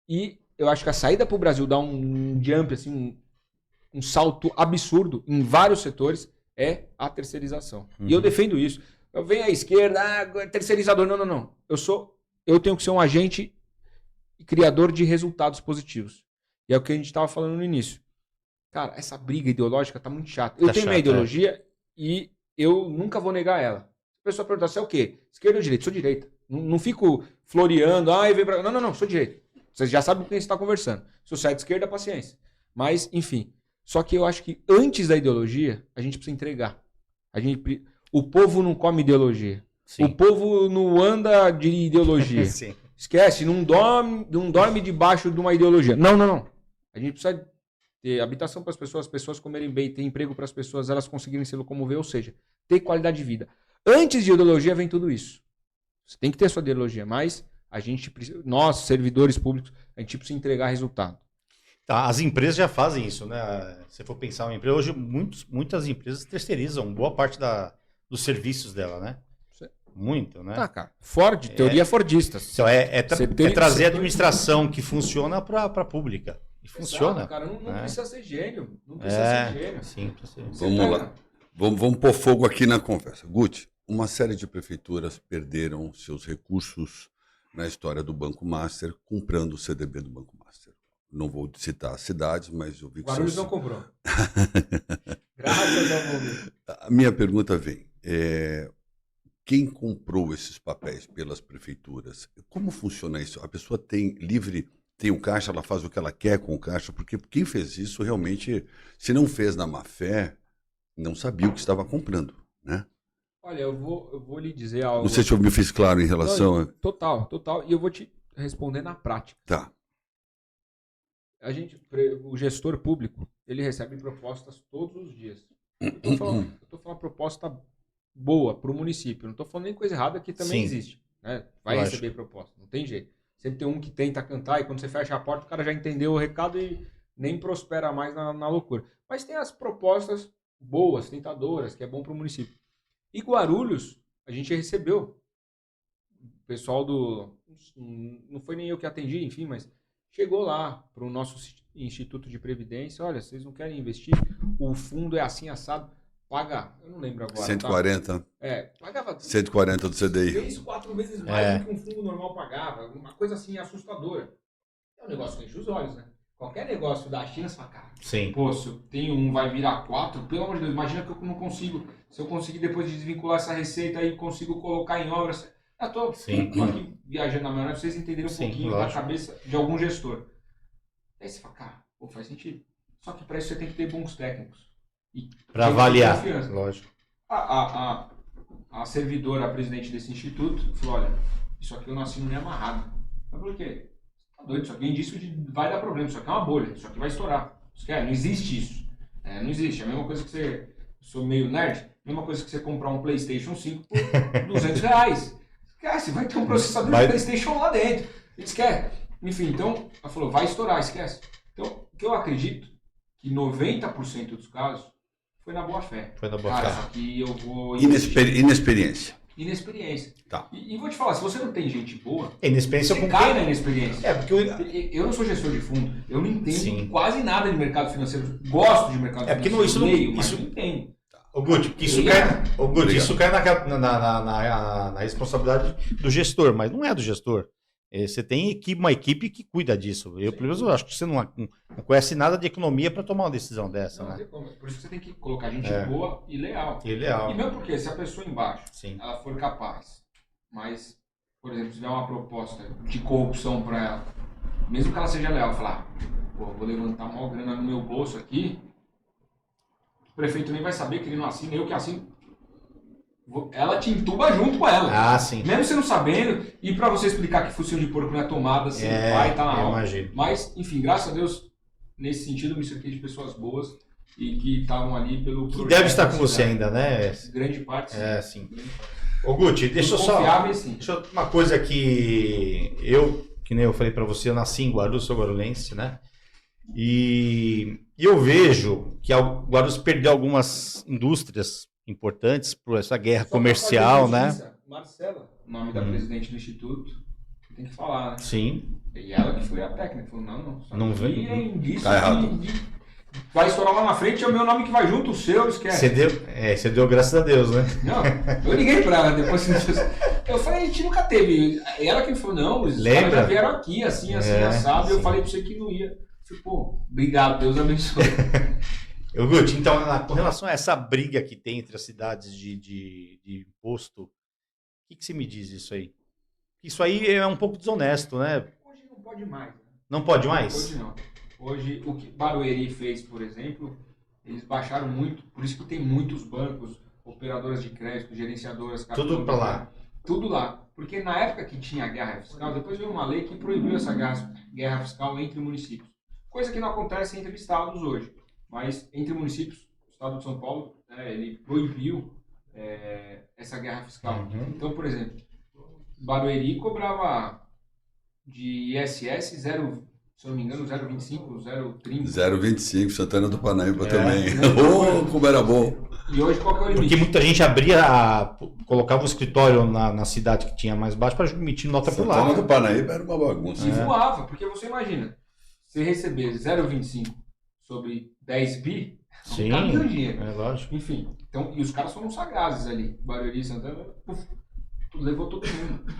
E eu acho que a saída para o Brasil dá um jump, assim, um salto absurdo em vários setores é a terceirização. E eu defendo isso. Eu venho à esquerda, terceirizador. Não. Eu tenho que ser um agente e criador de resultados positivos. E é o que a gente estava falando no início. Cara, essa briga ideológica tá muito chata. Eu tenho minha ideologia e eu nunca vou negar ela. A pessoa pergunta, você é o quê? Esquerda ou direita? Sou direita. Não fico floreando, vem pra... Não, sou direita. Você já sabe com quem você está conversando. Se você é de esquerda, paciência. Mas, enfim. Só que eu acho que antes da ideologia, a gente precisa entregar. O povo não come ideologia. Sim. O povo não anda de ideologia. Sim. Esquece, não dorme debaixo de uma ideologia. Não. A gente precisa ter habitação para as pessoas comerem bem, ter emprego para as pessoas, elas conseguirem se locomover, ou seja, ter qualidade de vida. Antes de ideologia vem tudo isso. Você tem que ter sua ideologia, mas nós, servidores públicos, a gente precisa entregar resultado. Tá, as empresas já fazem isso, né? Se for pensar em empresa, hoje muitas empresas terceirizam boa parte dos serviços dela, né? Muito, né? Tá, cara. Ford, teoria fordista. Então trazer a administração que funciona para a pública. E funciona. Exato, cara, não precisa ser gênio. Não precisa ser gênio. Sim, precisa ser. Vamos lá. Vamos pôr fogo aqui na conversa. Guti, uma série de prefeituras perderam seus recursos na história do Banco Master, comprando o CDB do Banco Master. Não vou citar as cidades, mas eu vi que Guarulhos não comprou. Graças ao mundo. A minha pergunta vem. Quem comprou esses papéis pelas prefeituras? Como funciona isso? A pessoa tem o caixa, ela faz o que ela quer com o caixa, porque quem fez isso realmente, se não fez na má fé, não sabia o que estava comprando, né? Olha, eu vou lhe dizer algo. Não sei se eu me fiz claro em relação a... Total. E eu vou te responder na prática. Tá. O gestor público, ele recebe propostas todos os dias. Eu estou falando proposta boa para o município. Não estou falando nem coisa errada que também existe. Né? Vai receber proposta, não tem jeito. Sempre tem um que tenta cantar e quando você fecha a porta, o cara já entendeu o recado e nem prospera mais na loucura. Mas tem as propostas boas, tentadoras, que é bom para o município. E Guarulhos, a gente recebeu. O pessoal não foi nem eu que atendi, enfim, mas chegou lá para o nosso Instituto de Previdência. Olha, vocês não querem investir? O fundo é assim, assado. Paga, eu não lembro agora. 140. Tá? Pagava 140 do CDI. 3, 4 vezes mais do que um fundo normal pagava. Uma coisa assim assustadora. É um negócio que enche os olhos, né? Qualquer negócio da China, você fala, cara, pô, se eu tenho um, vai virar 4, pelo amor de Deus, imagina que eu não consigo. Se eu conseguir depois de desvincular essa receita aí, consigo colocar em obras. Eu tô aqui viajando na maionese, pra vocês entenderem um pouquinho da cabeça de algum gestor. Aí você fala, cara, faz sentido. Só que para isso você tem que ter bons técnicos. Para avaliar, lógico. A servidora, a presidente desse instituto, falou, olha, isso aqui eu não assino nem amarrado. Eu falei, por quê? Tá doido, isso aqui é indício de vai dar problema, isso aqui é uma bolha, isso aqui vai estourar. Não existe isso. Não existe. É a mesma coisa que você, sou meio nerd, a mesma coisa que você comprar um PlayStation 5 por R$200. Esquece, vai ter um processador de PlayStation lá dentro. Ele quer. Enfim, então, ela falou, vai estourar, esquece. Então, o que eu acredito, que 90% dos casos, foi na boa fé. Foi na boa fé. Só que eu vou... Inexperiência. Tá. E vou te falar, se você não tem gente boa, inexperiência você cai na inexperiência. Porque eu não sou gestor de fundo, eu não entendo quase nada de mercado financeiro. Gosto de mercado financeiro. Isso não entendo. Ô Guti, isso cai na responsabilidade do gestor, mas não é do gestor. Você tem uma equipe que cuida disso. Eu, pelo menos, eu acho que você não conhece nada de economia para tomar uma decisão dessa, não, né? Por isso que você tem que colocar gente boa e leal. E mesmo porque se a pessoa embaixo, ela for capaz, mas, por exemplo, se der uma proposta de corrupção para ela, mesmo que ela seja leal, falar, vou levantar uma grana no meu bolso aqui, o prefeito nem vai saber que ele não assina, eu que assino. Ela te entuba junto com ela. Mesmo você não sabendo, e para você explicar que focinho de porco não é tomada, você vai estar na hora. Mas, enfim, graças a Deus, nesse sentido, eu me cerquei de pessoas boas e que estavam ali pelo projeto. Que deve estar com você ainda, né? Grande parte, sim. Ô Guti, deixa eu só... uma coisa que nem eu falei para você, eu nasci em Guarulhos, sou guarulhense, né? E eu vejo que Guarulhos perdeu algumas indústrias importantes para essa guerra comercial, né? Marcela, o nome da presidente do Instituto, tem que falar, né? Sim. E ela que foi a técnica, falou, não vem. É indício tá errado. Vai estourar lá na frente, é o meu nome que vai junto, o seu, esquece. Você deu graças a Deus, né? Não, eu liguei pra ela depois. Eu falei, a gente nunca teve. Ela que falou, não, os caras já vieram aqui, assim, assado. Eu falei pra você que não ia. Eu falei, pô, obrigado, Deus abençoe. Guti, então, com relação a essa briga que tem entre as cidades de imposto, o que você me diz isso aí? Isso aí é um pouco desonesto, né? Hoje não pode mais. Né? Não pode mais? Hoje não. Hoje, o que Barueri fez, por exemplo, eles baixaram muito, por isso que tem muitos bancos, operadoras de crédito, gerenciadoras... Tudo para lá. Tudo lá. Porque na época que tinha a guerra fiscal, depois veio uma lei que proibiu essa guerra fiscal entre municípios. Coisa que não acontece entre estados hoje. Mas entre municípios, o estado de São Paulo, ele proibiu essa guerra fiscal. Uhum. Então, por exemplo, Barueri cobrava de ISS 0, se eu não me engano, 0,25, 0,30. 0,25, Santana do Parnaíba também. Como era bom. E hoje qual que é o limite? Porque muita gente colocava um escritório na cidade que tinha mais baixo para emitir nota por lá. Santana do Parnaíba era uma bagunça. E voava, porque você imagina, você receber 0,25 sobre 10 bi, sim, não cabe dinheiro. É lógico. Enfim, então, e os caras foram sagazes ali. Barueri e Santana, levou todo mundo.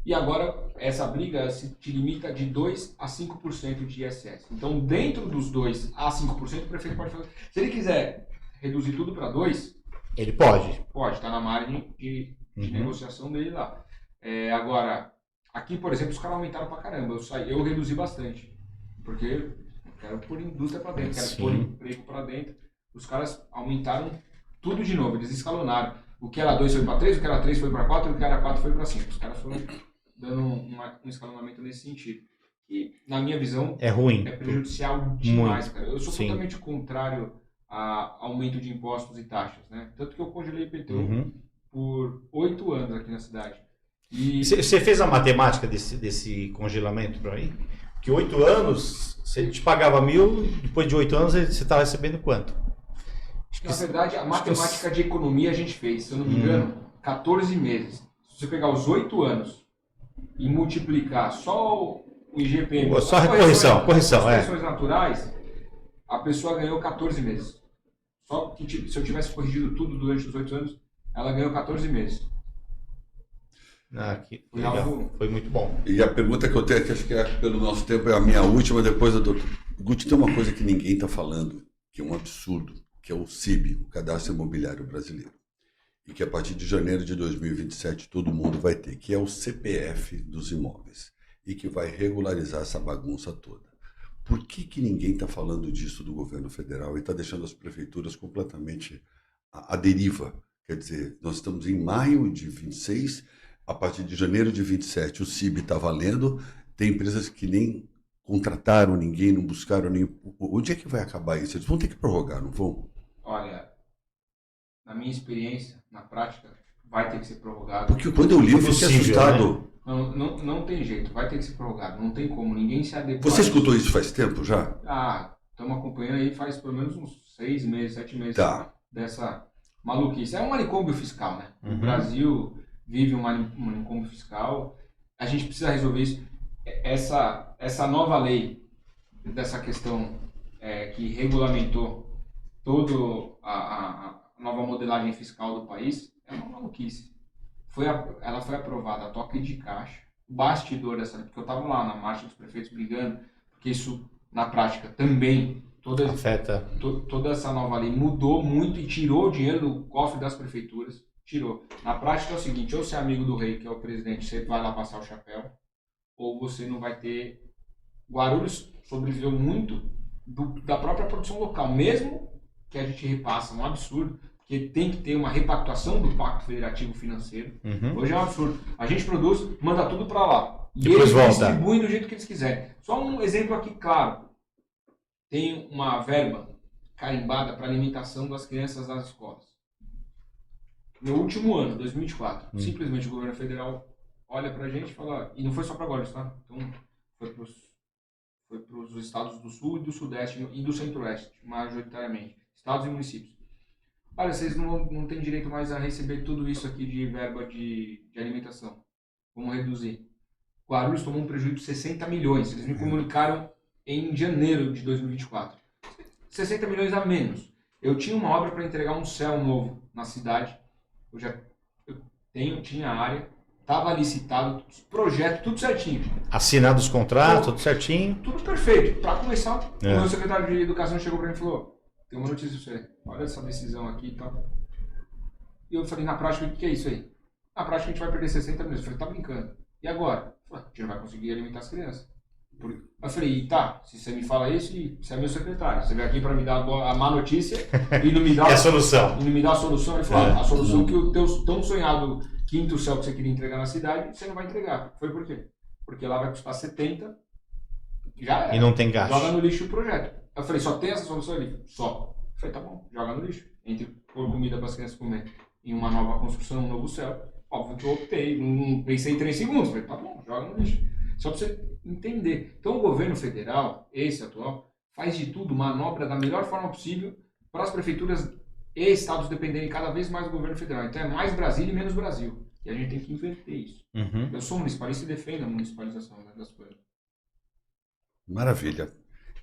E agora, essa briga se limita de 2% a 5% de ISS. Então, dentro dos 2% a 5%, o prefeito pode fazer. Se ele quiser reduzir tudo para 2%, ele pode. Pode, está na margem de negociação dele lá. Agora, aqui, por exemplo, os caras aumentaram pra caramba. Eu reduzi bastante. Porque eu quero pôr indústria para dentro, quero pôr emprego para dentro. Os caras aumentaram tudo de novo, eles escalonaram. O que era 2 foi para 3, o que era 3 foi para 4, o que era 4 foi para 5. Os caras foram dando um escalonamento nesse sentido. E, na minha visão, é ruim. É prejudicial demais, cara. Eu sou Sim. totalmente contrário a aumento de impostos e taxas, né? Tanto que eu congelei IPTU por 8 anos aqui na cidade. Você fez a matemática desse congelamento para mim? Que 8 anos, você te pagava 1.000, depois de 8 anos você estava recebendo quanto? Na verdade, a matemática de economia a gente fez, se eu não me engano, 14 meses. Se você pegar os 8 anos e multiplicar só o IGPM... Só a correção, as correções naturais, a pessoa ganhou 14 meses. Só que se eu tivesse corrigido tudo durante os 8 anos, ela ganhou 14 meses. Foi muito bom. E a pergunta que eu tenho aqui, acho que pelo nosso tempo, é a minha última, depois da doutora. Guti, tem uma coisa que ninguém está falando, que é um absurdo, que é o CIB, o Cadastro Imobiliário Brasileiro. E que a partir de janeiro de 2027 todo mundo vai ter, que é o CPF dos imóveis. E que vai regularizar essa bagunça toda. Por que ninguém está falando disso do governo federal e está deixando as prefeituras completamente à deriva? Quer dizer, nós estamos em maio de 26, a partir de janeiro de 27 o CIB está valendo, tem empresas que nem contrataram ninguém, não buscaram nem... Onde é que vai acabar isso? Eles vão ter que prorrogar, não vão? Olha, na minha experiência, na prática, vai ter que ser prorrogado. Porque quando eu li, eu fiquei assustado. Né? Não tem jeito, vai ter que ser prorrogado, não tem como, ninguém se adequa. Você escutou isso faz tempo já? Estamos acompanhando aí faz pelo menos uns 6 meses, 7 meses dessa maluquice. É um manicômio fiscal, né? O Brasil vive um manicômio fiscal, a gente precisa resolver isso. Essa nova lei, dessa questão que regulamentou toda a nova modelagem fiscal do país, é uma maluquice. Ela foi aprovada a toque de caixa, o bastidor dessa lei, porque eu estava lá na marcha dos prefeitos brigando, porque isso, na prática, também afeta. Toda essa nova lei mudou muito e tirou dinheiro do cofre das prefeituras. Tirou. Na prática é o seguinte, ou você é amigo do rei, que é o presidente, você vai lá passar o chapéu, ou você não vai ter... Guarulhos sobreviveu muito da própria produção local, mesmo que a gente repassa, um absurdo, porque tem que ter uma repactuação do Pacto Federativo Financeiro. Hoje é um absurdo. A gente produz, manda tudo para lá. E depois eles volta. Distribuem do jeito que eles quiserem. Só um exemplo aqui claro. Tem uma verba carimbada para alimentação das crianças nas escolas. No último ano, 2024, simplesmente o governo federal olha pra gente e fala... E não foi só para Guarulhos, tá? Então, foi pros estados do Sul e do Sudeste e do Centro-Oeste, majoritariamente. Estados e municípios. olha, vocês não têm direito mais a receber tudo isso aqui de verba de alimentação. Vamos reduzir. Guarulhos tomou um prejuízo de 60 milhões. Eles me comunicaram em janeiro de 2024. 60 milhões a menos. Eu tinha uma obra para entregar um céu novo na cidade. Tinha área, estava licitado, projeto, tudo certinho. Assinado os contratos, tudo certinho. Tudo perfeito. Para começar, o meu secretário de Educação chegou para mim e falou: tem uma notícia pra você. Olha essa decisão aqui e tal. E eu falei, na prática, o que é isso aí? Na prática, a gente vai perder 60 milhões. Eu falei, tá brincando. E agora? Eu falei, a gente não vai conseguir alimentar as crianças. Eu falei, tá, se você me fala isso, você é meu secretário. Você vem aqui para me dar a má notícia e não me dá a solução. E não me dá a solução. Ele falou, a solução que o teu tão sonhado quinto céu que você queria entregar na cidade, você não vai entregar. Foi por quê? Porque lá vai custar 70, já é. E não tem gasto. Joga no lixo o projeto. Eu falei, só tem essa solução ali? Só. Eu falei, tá bom, joga no lixo. Entre pôr comida para as crianças comer e uma nova construção, um novo céu, óbvio que eu optei. Não pensei em 3 segundos. Eu falei, tá bom, joga no lixo. Só para você entender. Então o governo federal, esse atual, faz de tudo, manobra da melhor forma possível para as prefeituras e estados dependerem cada vez mais do governo federal. Então é mais Brasília e menos Brasil. E a gente tem que inverter isso. Eu sou municipalista e defendo a municipalização das coisas. Maravilha.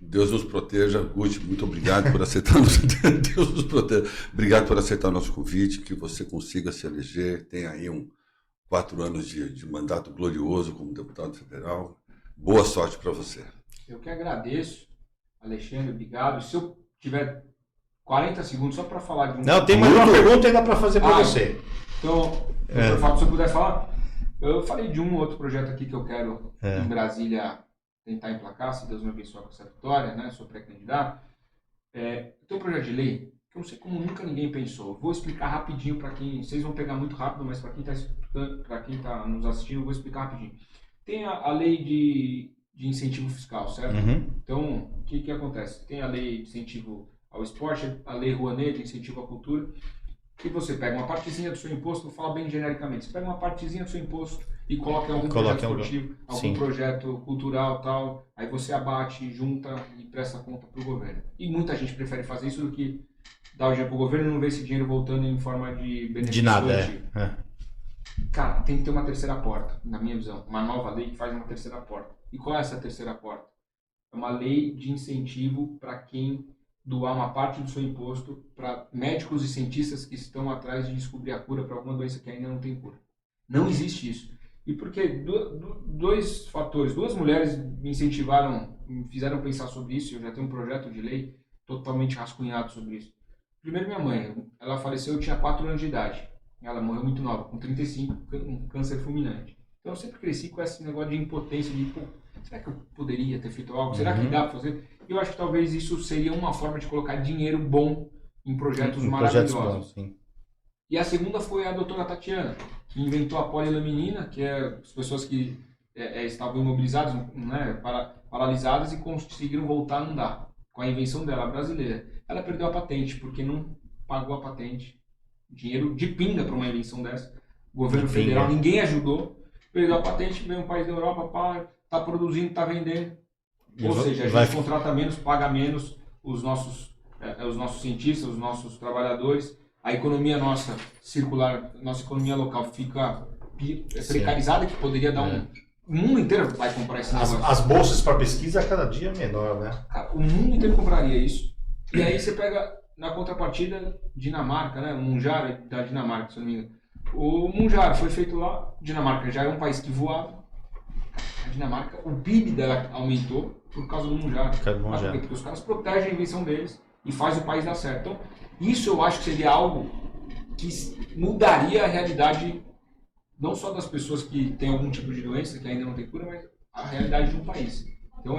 Deus nos proteja. Guti, muito obrigado por aceitar Deus nos proteja. Obrigado por aceitar o nosso convite, que você consiga se eleger, tenha aí 4 anos de mandato glorioso como deputado federal. Boa sorte para você. Eu que agradeço, Alexandre, obrigado. Se eu tiver 40 segundos só para falar de um... Não, tem mais uma pergunta ainda para fazer para você. Então, se eu puder falar, eu falei de um outro projeto aqui que eu quero em Brasília tentar emplacar, se Deus me abençoar com essa vitória, né? Sou pré-candidato. Tem um projeto de lei que eu não sei como nunca ninguém pensou. Vou explicar rapidinho para quem... Vocês vão pegar muito rápido, mas para quem está nos assistindo, eu vou explicar rapidinho. Tem a lei de incentivo fiscal, certo? Então, o que acontece? Tem a lei de incentivo ao esporte, a lei Rouanet de incentivo à cultura, que você pega uma partezinha do seu imposto, vou falar bem genericamente, você pega uma partezinha do seu imposto e coloca em algum projeto esportivo, algum projeto cultural tal, aí você abate, junta e presta conta para o governo. E muita gente prefere fazer isso do que dar o dinheiro para o governo e não ver esse dinheiro voltando em forma de benefício. De nada, Cara, tem que ter uma terceira porta, na minha visão. Uma nova lei que faz uma terceira porta. E qual é essa terceira porta? É uma lei de incentivo para quem doar uma parte do seu imposto para médicos e cientistas que estão atrás de descobrir a cura para alguma doença que ainda não tem cura. Não existe isso. E porque 2 fatores, 2 mulheres me incentivaram, me fizeram pensar sobre isso, eu já tenho um projeto de lei totalmente rascunhado sobre isso. Primeiro, minha mãe, ela faleceu, eu tinha 4 anos de idade. Ela morreu muito nova, com 35, um câncer fulminante. Então eu sempre cresci com esse negócio de impotência, de, pô, será que eu poderia ter feito algo? Será que dá para fazer? Eu acho que talvez isso seria uma forma de colocar dinheiro bom em projetos maravilhosos. Bons, e a segunda foi a doutora Tatiana, que inventou a polilaminina, que é as pessoas que estavam imobilizadas, né, paralisadas e conseguiram voltar a andar. Com a invenção dela, brasileira. Ela perdeu a patente, porque não pagou a patente. Dinheiro de pinga para uma invenção dessa. O governo federal, ninguém ajudou. Perdeu a patente, veio um país da Europa, está produzindo, está vendendo. Ou seja, a gente contrata menos, paga menos os nossos cientistas, os nossos trabalhadores. A economia nossa circular, nossa economia local fica precarizada, que poderia dar O mundo inteiro vai comprar esse negócio. As bolsas para pesquisa cada dia é menor, né? O mundo inteiro compraria isso. E aí você pega, na contrapartida, Dinamarca, né? O Munjar da Dinamarca, se eu não me engano. O Munjar foi feito lá. Dinamarca já é um país que voava. A Dinamarca, o PIB dela aumentou por causa do Munjar. Porque os caras protegem a invenção deles e faz o país dar certo. Então, isso eu acho que seria algo que mudaria a realidade, não só das pessoas que têm algum tipo de doença, que ainda não tem cura, mas a realidade de um país. Então,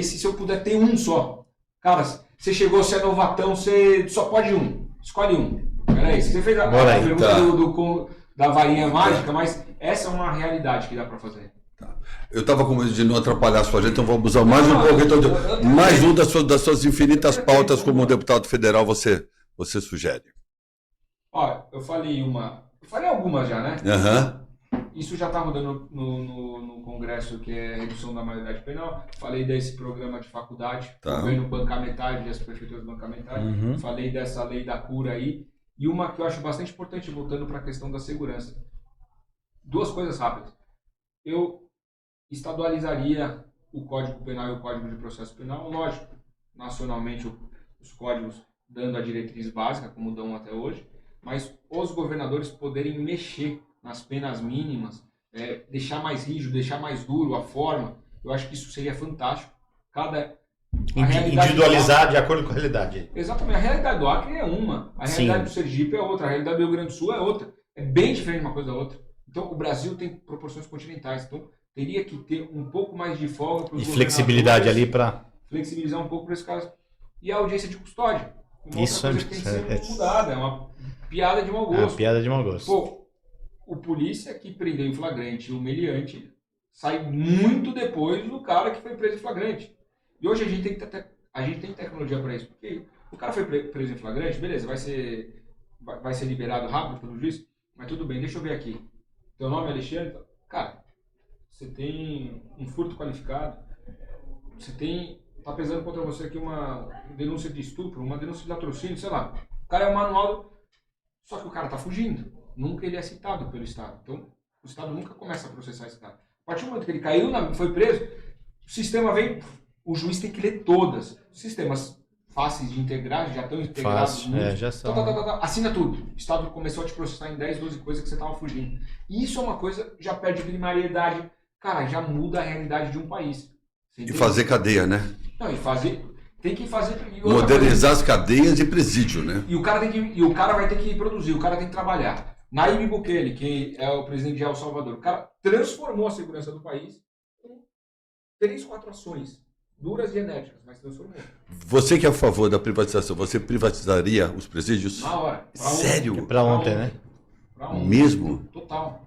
se eu puder ter um só. Cara, você chegou, você é novatão, você só pode um. Escolhe um. Peraí, você fez a pergunta da varinha mágica, mas essa é uma realidade que dá para fazer. Tá. Eu estava com medo de não atrapalhar a sua gente, então vou abusar mais um pouco. Então, mais um das suas infinitas pautas como deputado federal você sugere. Olha, eu falei algumas já, né? Isso já está rodando no Congresso, que é a redução da maioridade penal. Falei desse programa de faculdade, o governo bancar metade e as prefeituras bancar metade. Falei dessa lei da cura aí. E uma que eu acho bastante importante, voltando para a questão da segurança. 2 coisas rápidas. Eu estadualizaria o Código Penal e o Código de Processo Penal, lógico, nacionalmente os códigos dando a diretriz básica, como dão até hoje, mas os governadores poderem mexer nas penas mínimas, deixar mais rígido, deixar mais duro a forma, eu acho que isso seria fantástico. Individualizar de acordo com a realidade. Exatamente, a realidade do Acre é uma, a realidade do Sergipe é outra, a realidade do Rio Grande do Sul é outra. É bem diferente uma coisa da outra. Então, o Brasil tem proporções continentais, então teria que ter um pouco mais de folga para os governadores. Flexibilidade ali para... Flexibilizar um pouco para esse caso. E a audiência de custódia. Isso é tem que ser mudada, é uma piada de mau gosto. É uma piada de mau gosto. Pô, o polícia que prendeu em flagrante o meliante sai muito depois do cara que foi preso em flagrante. E hoje a gente tem tecnologia para isso. Porque o cara foi preso em flagrante, beleza, vai ser liberado rápido pelo juiz, mas tudo bem, deixa eu ver aqui. Teu nome é Alexandre? Cara, você tem um furto qualificado, tá pesando contra você aqui uma denúncia de estupro, uma denúncia de latrocínio, sei lá. O cara é um manual, só que o cara tá fugindo. Nunca ele é citado pelo Estado. Então, o Estado nunca começa a processar esse cara. A partir do momento que ele caiu, foi preso, o sistema vem, o juiz tem que ler todas. Sistemas fáceis de integrar, já estão integrados. Fácil, já são. Assina tudo. O Estado começou a te processar em 10, 12 coisas que você estava fugindo. E isso é uma coisa, já perde primariedade. Cara, já muda a realidade de um país. E fazer cadeia, né? Não, tem que fazer... Modernizar as cadeias e presídio, né? E o cara vai ter que produzir, o cara tem que trabalhar. Nayib Bukele, que é o presidente de El Salvador, o cara transformou a segurança do país com 3, 4 ações. Duras e enérgicas, mas transformou. Você que é a favor da privatização, você privatizaria os presídios? Na hora. Sério? Para ontem, né? Mesmo? Total.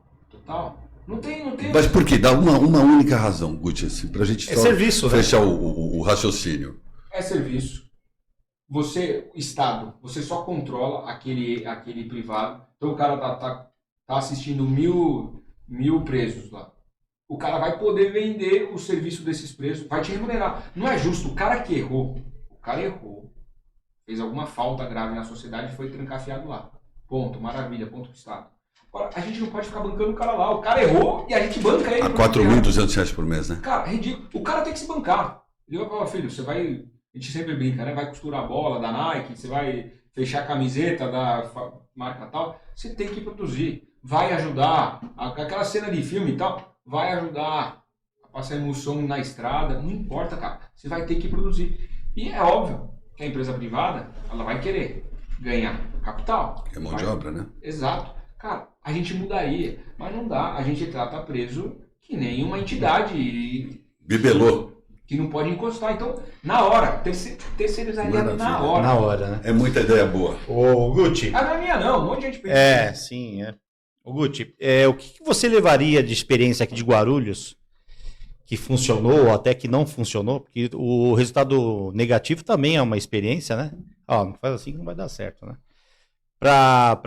Não tem... Mas por quê? Dá uma única razão, Guti, assim, pra gente só serviço, fechar o raciocínio. É serviço. Você, Estado, você só controla aquele privado. Então o cara tá assistindo mil presos lá. O cara vai poder vender o serviço desses presos, vai te remunerar. Não é justo. O cara errou, fez alguma falta grave na sociedade e foi trancafiado lá. Ponto, maravilha, ponto pro Estado. Agora, a gente não pode ficar bancando o cara lá. O cara errou e a gente banca ele. A R$4.200 por mês, né? Cara, é ridículo. O cara tem que se bancar. Ele vai falar, filho, você vai... A gente sempre brinca, né? Vai costurar a bola da Nike, você vai fechar a camiseta da marca tal. Você tem que produzir. Vai ajudar. Aquela cena de filme e tal... Vai ajudar a passar emoção na estrada, não importa, cara. Você vai ter que produzir. E é óbvio que a empresa privada, ela vai querer ganhar capital. É mão de obra, né? Exato. Cara, a gente mudaria, mas não dá. A gente trata preso que nem uma entidade. Bibelô. Que não pode encostar. Então, na hora, terceirizaria na hora. Na hora, né? É muita ideia boa. Ô, Guti. Não é minha não, um monte de gente pensa. Sim, é. Ô, Guti, o que você levaria de experiência aqui de Guarulhos, que funcionou ou até que não funcionou? Porque o resultado negativo também é uma experiência, né? Não faz assim que não vai dar certo, né? Pra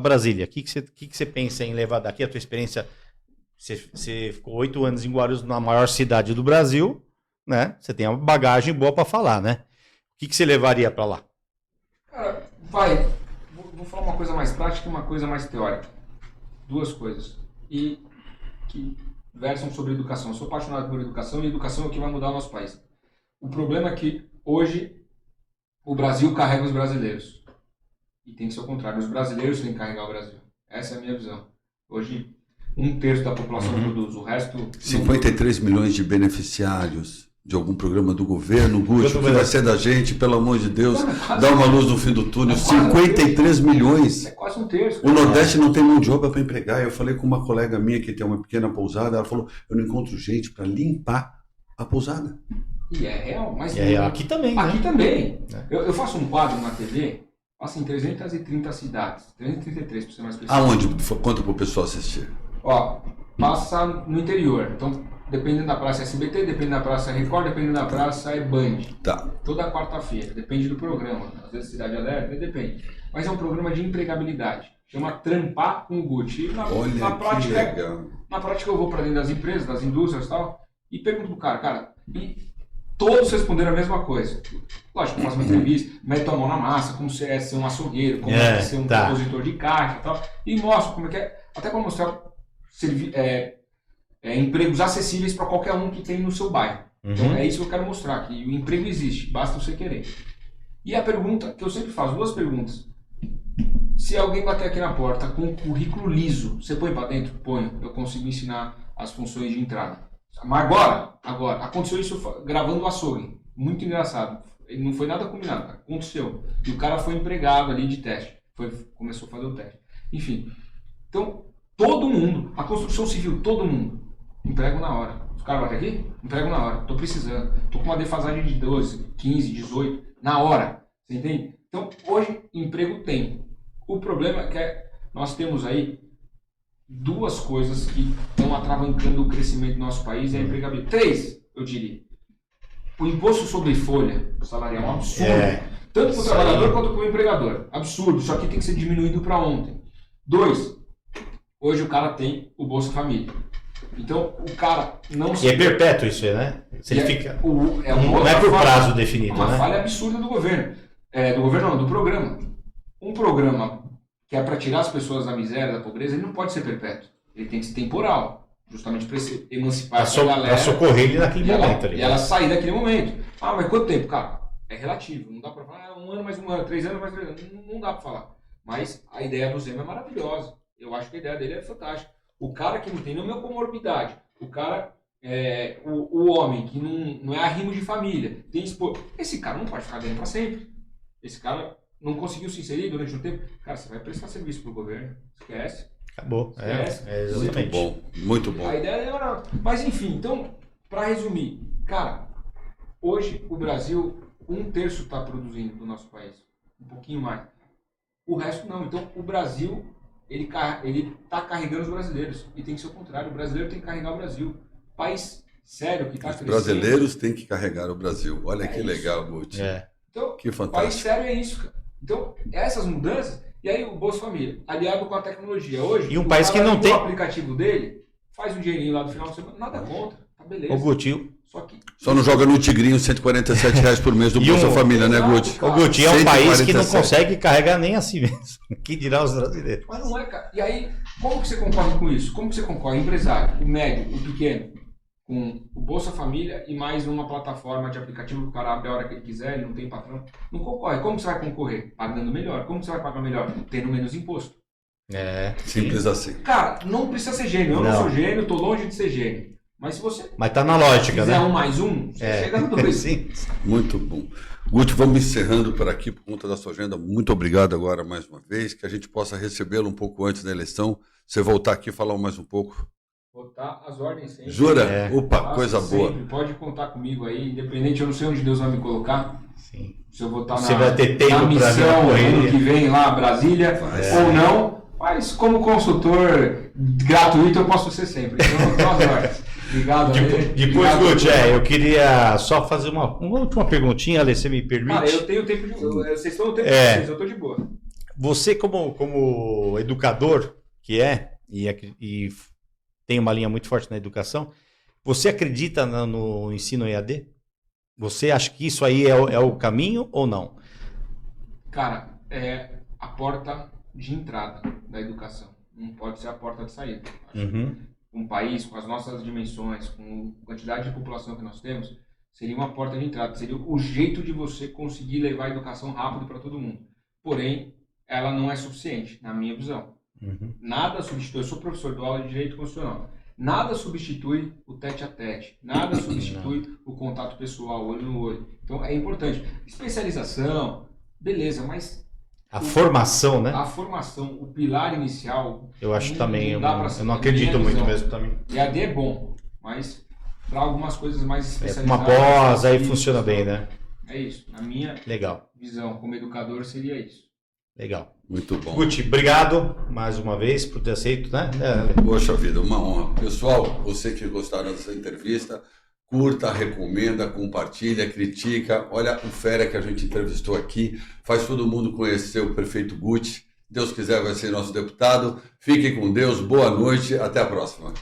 Brasília, o que você pensa em levar daqui? A tua experiência, você ficou 8 anos em Guarulhos, na maior cidade do Brasil, né? Você tem uma bagagem boa para falar, né? O que você levaria para lá? Cara, vou falar uma coisa mais prática e uma coisa mais teórica. 2 coisas. E que versam sobre educação. Eu sou apaixonado por educação e educação é o que vai mudar o nosso país. O problema é que hoje o Brasil carrega os brasileiros. E tem que ser o contrário. Os brasileiros têm que carregar o Brasil. Essa é a minha visão. Hoje, 1/3 da população produz. O resto... 53 milhões de beneficiários de algum programa do governo, Guti, o que vai ser da gente, pelo amor de Deus, dá uma luz no fim do túnel, 53 milhões. É quase 1/3. O Nordeste não tem mão de obra para empregar. Eu falei com uma colega minha que tem uma pequena pousada, ela falou, eu não encontro gente para limpar a pousada. E é real, mas... aqui também, né? Aqui também. Eu faço um quadro na TV, em 330 cidades, 333 para ser mais preciso. Aonde? Conta para o pessoal assistir. Passa no interior, então... Dependendo da praça SBT, dependendo da praça Record, dependendo da praça Band. Tá. Toda quarta-feira, depende do programa. Às vezes Cidade Alerta, depende. Mas é um programa de empregabilidade. Chama Trampar com o Guti. Olha, que legal. Na prática eu vou para dentro das empresas, das indústrias e tal, e pergunto pro cara, e todos responderam a mesma coisa. Lógico, faz uma entrevista, mete a mão na massa, como se é ser um açougueiro, como é ser um compositor de caixa e tal, e mostra como é que é, até para mostrar empregos acessíveis para qualquer um que tem no seu bairro. Então é isso que eu quero mostrar, que o emprego existe, basta você querer. E a pergunta, que eu sempre faço, 2 perguntas. Se alguém bater aqui na porta com um currículo liso, você põe para dentro? Põe, eu consigo ensinar as funções de entrada. Mas agora, aconteceu isso gravando o açougue, muito engraçado, não foi nada combinado, aconteceu, e o cara foi empregado ali de teste, começou a fazer o teste, enfim, então todo mundo, a construção civil, todo mundo, emprego na hora, os caras batem aqui, emprego na hora, tô precisando, tô com uma defasagem de 12, 15, 18, na hora, você entende? Então hoje emprego tem, o problema é que nós temos aí 2 coisas que estão atravancando o crescimento do nosso país e a empregabilidade. 3, eu diria. O imposto sobre folha salarial é um absurdo. Tanto para o trabalhador quanto para o empregador. Absurdo. Isso aqui tem que ser diminuído para ontem. 2, hoje o cara tem o Bolsa Família. Então, o cara não... E é perpétuo isso aí, né? Se ele fica... não é por prazo definido, né? Uma falha absurda do governo. Do governo não, do programa. Um programa que é para tirar as pessoas da miséria, da pobreza, ele não pode ser perpétuo. Ele tem que ser temporal, justamente para emancipar essa galera. Para socorrer ele naquele momento. E ela sair daquele momento. Ah, mas quanto tempo? Cara, é relativo. Não dá para falar 1 ano mais 1 ano, 3 anos mais 3 anos. Não dá para falar. Mas a ideia do Zema é maravilhosa. Eu acho que a ideia dele é fantástica. O cara que não tem nenhuma comorbidade, o cara, o homem que não é arrimo de família, esse cara não pode ficar dentro para sempre. Esse cara não conseguiu se inserir durante um tempo, cara, você vai prestar serviço pro governo. Esquece. Acabou. Esquece. Muito bom, muito bom. A ideia é... Mas enfim, então, para resumir, cara, hoje o Brasil, 1/3 está produzindo do nosso país. Um pouquinho mais. O resto não. Então, o Brasil, ele está carregando os brasileiros. E tem que ser o contrário. O brasileiro tem que carregar o Brasil. País sério que está crescendo. Os brasileiros têm que carregar o Brasil. Olha que legal, Guti. Então, que fantástico. País sério é isso, cara. Então, essas mudanças, e aí o Bolsa Família, aliado com a tecnologia. Hoje, e um país que não tem o aplicativo dele, faz um dinheirinho lá no final de semana, nada contra, tá beleza. O Guti, só não joga no Tigrinho R$147 por mês do Bolsa Família, né, Guti? O Guti é um país que não consegue carregar nem assim mesmo. Que dirá os brasileiros. Mas não é, cara. E aí, como que você concorre com isso? Como que você concorre? O empresário, o médio, o pequeno, com o Bolsa Família e mais uma plataforma de aplicativo que o cara abre a hora que ele quiser, ele não tem patrão. Não concorre. Como você vai concorrer? Pagando melhor. Como você vai pagar melhor? Tendo menos imposto. Simples assim. Cara, não precisa ser gênio. Eu não sou gênio, tô longe de ser gênio. Mas se você tá na lógica, fizer né? 1 mais 1, você chega no 2. Sim. Muito bom. Guti, vamos encerrando por aqui por conta da sua agenda. Muito obrigado agora mais uma vez, que a gente possa recebê-lo um pouco antes da eleição. Você voltar aqui e falar mais um pouco. Botar as ordens sempre. Jura? Opa, coisa boa. Pode contar comigo aí, independente, eu não sei onde Deus vai me colocar. Sim. Se eu vou estar vai ter tempo na missão ano que vem lá, Brasília, ou não. Mas como consultor gratuito eu posso ser sempre. Então, boas ordens. Obrigado. Depois, Guti, eu queria só fazer uma última perguntinha, Ale, você me permite? Cara, eu tenho tempo de... Vocês estão no tempo de vocês, eu estou de boa. Você, como educador que e tem uma linha muito forte na educação, você acredita no ensino EAD? Você acha que isso aí é o caminho ou não? Cara, é a porta de entrada da educação. Não pode ser a porta de saída. Um país com as nossas dimensões, com a quantidade de população que nós temos, seria uma porta de entrada. Seria o jeito de você conseguir levar a educação rápido para todo mundo. Porém, ela não é suficiente, na minha visão. Nada substitui, eu sou professor de aula de Direito Constitucional, nada substitui o tete-a-tete, nada substitui o contato pessoal, olho no olho. Então é importante. Especialização, beleza, mas... A formação, né? A formação, o pilar inicial... Eu acho também, eu não acredito muito mesmo também. EAD é bom, mas para algumas coisas mais especializadas... Uma pós, aí funciona bem, né? É isso, na minha visão como educador seria isso. Legal. Muito bom. Guti, obrigado mais uma vez por ter aceito, né? Poxa vida, uma honra. Pessoal, você que gostaram dessa entrevista, curta, recomenda, compartilha, critica. Olha o fera que a gente entrevistou aqui. Faz todo mundo conhecer o prefeito Guti. Deus quiser, vai ser nosso deputado. Fiquem com Deus. Boa noite. Até a próxima.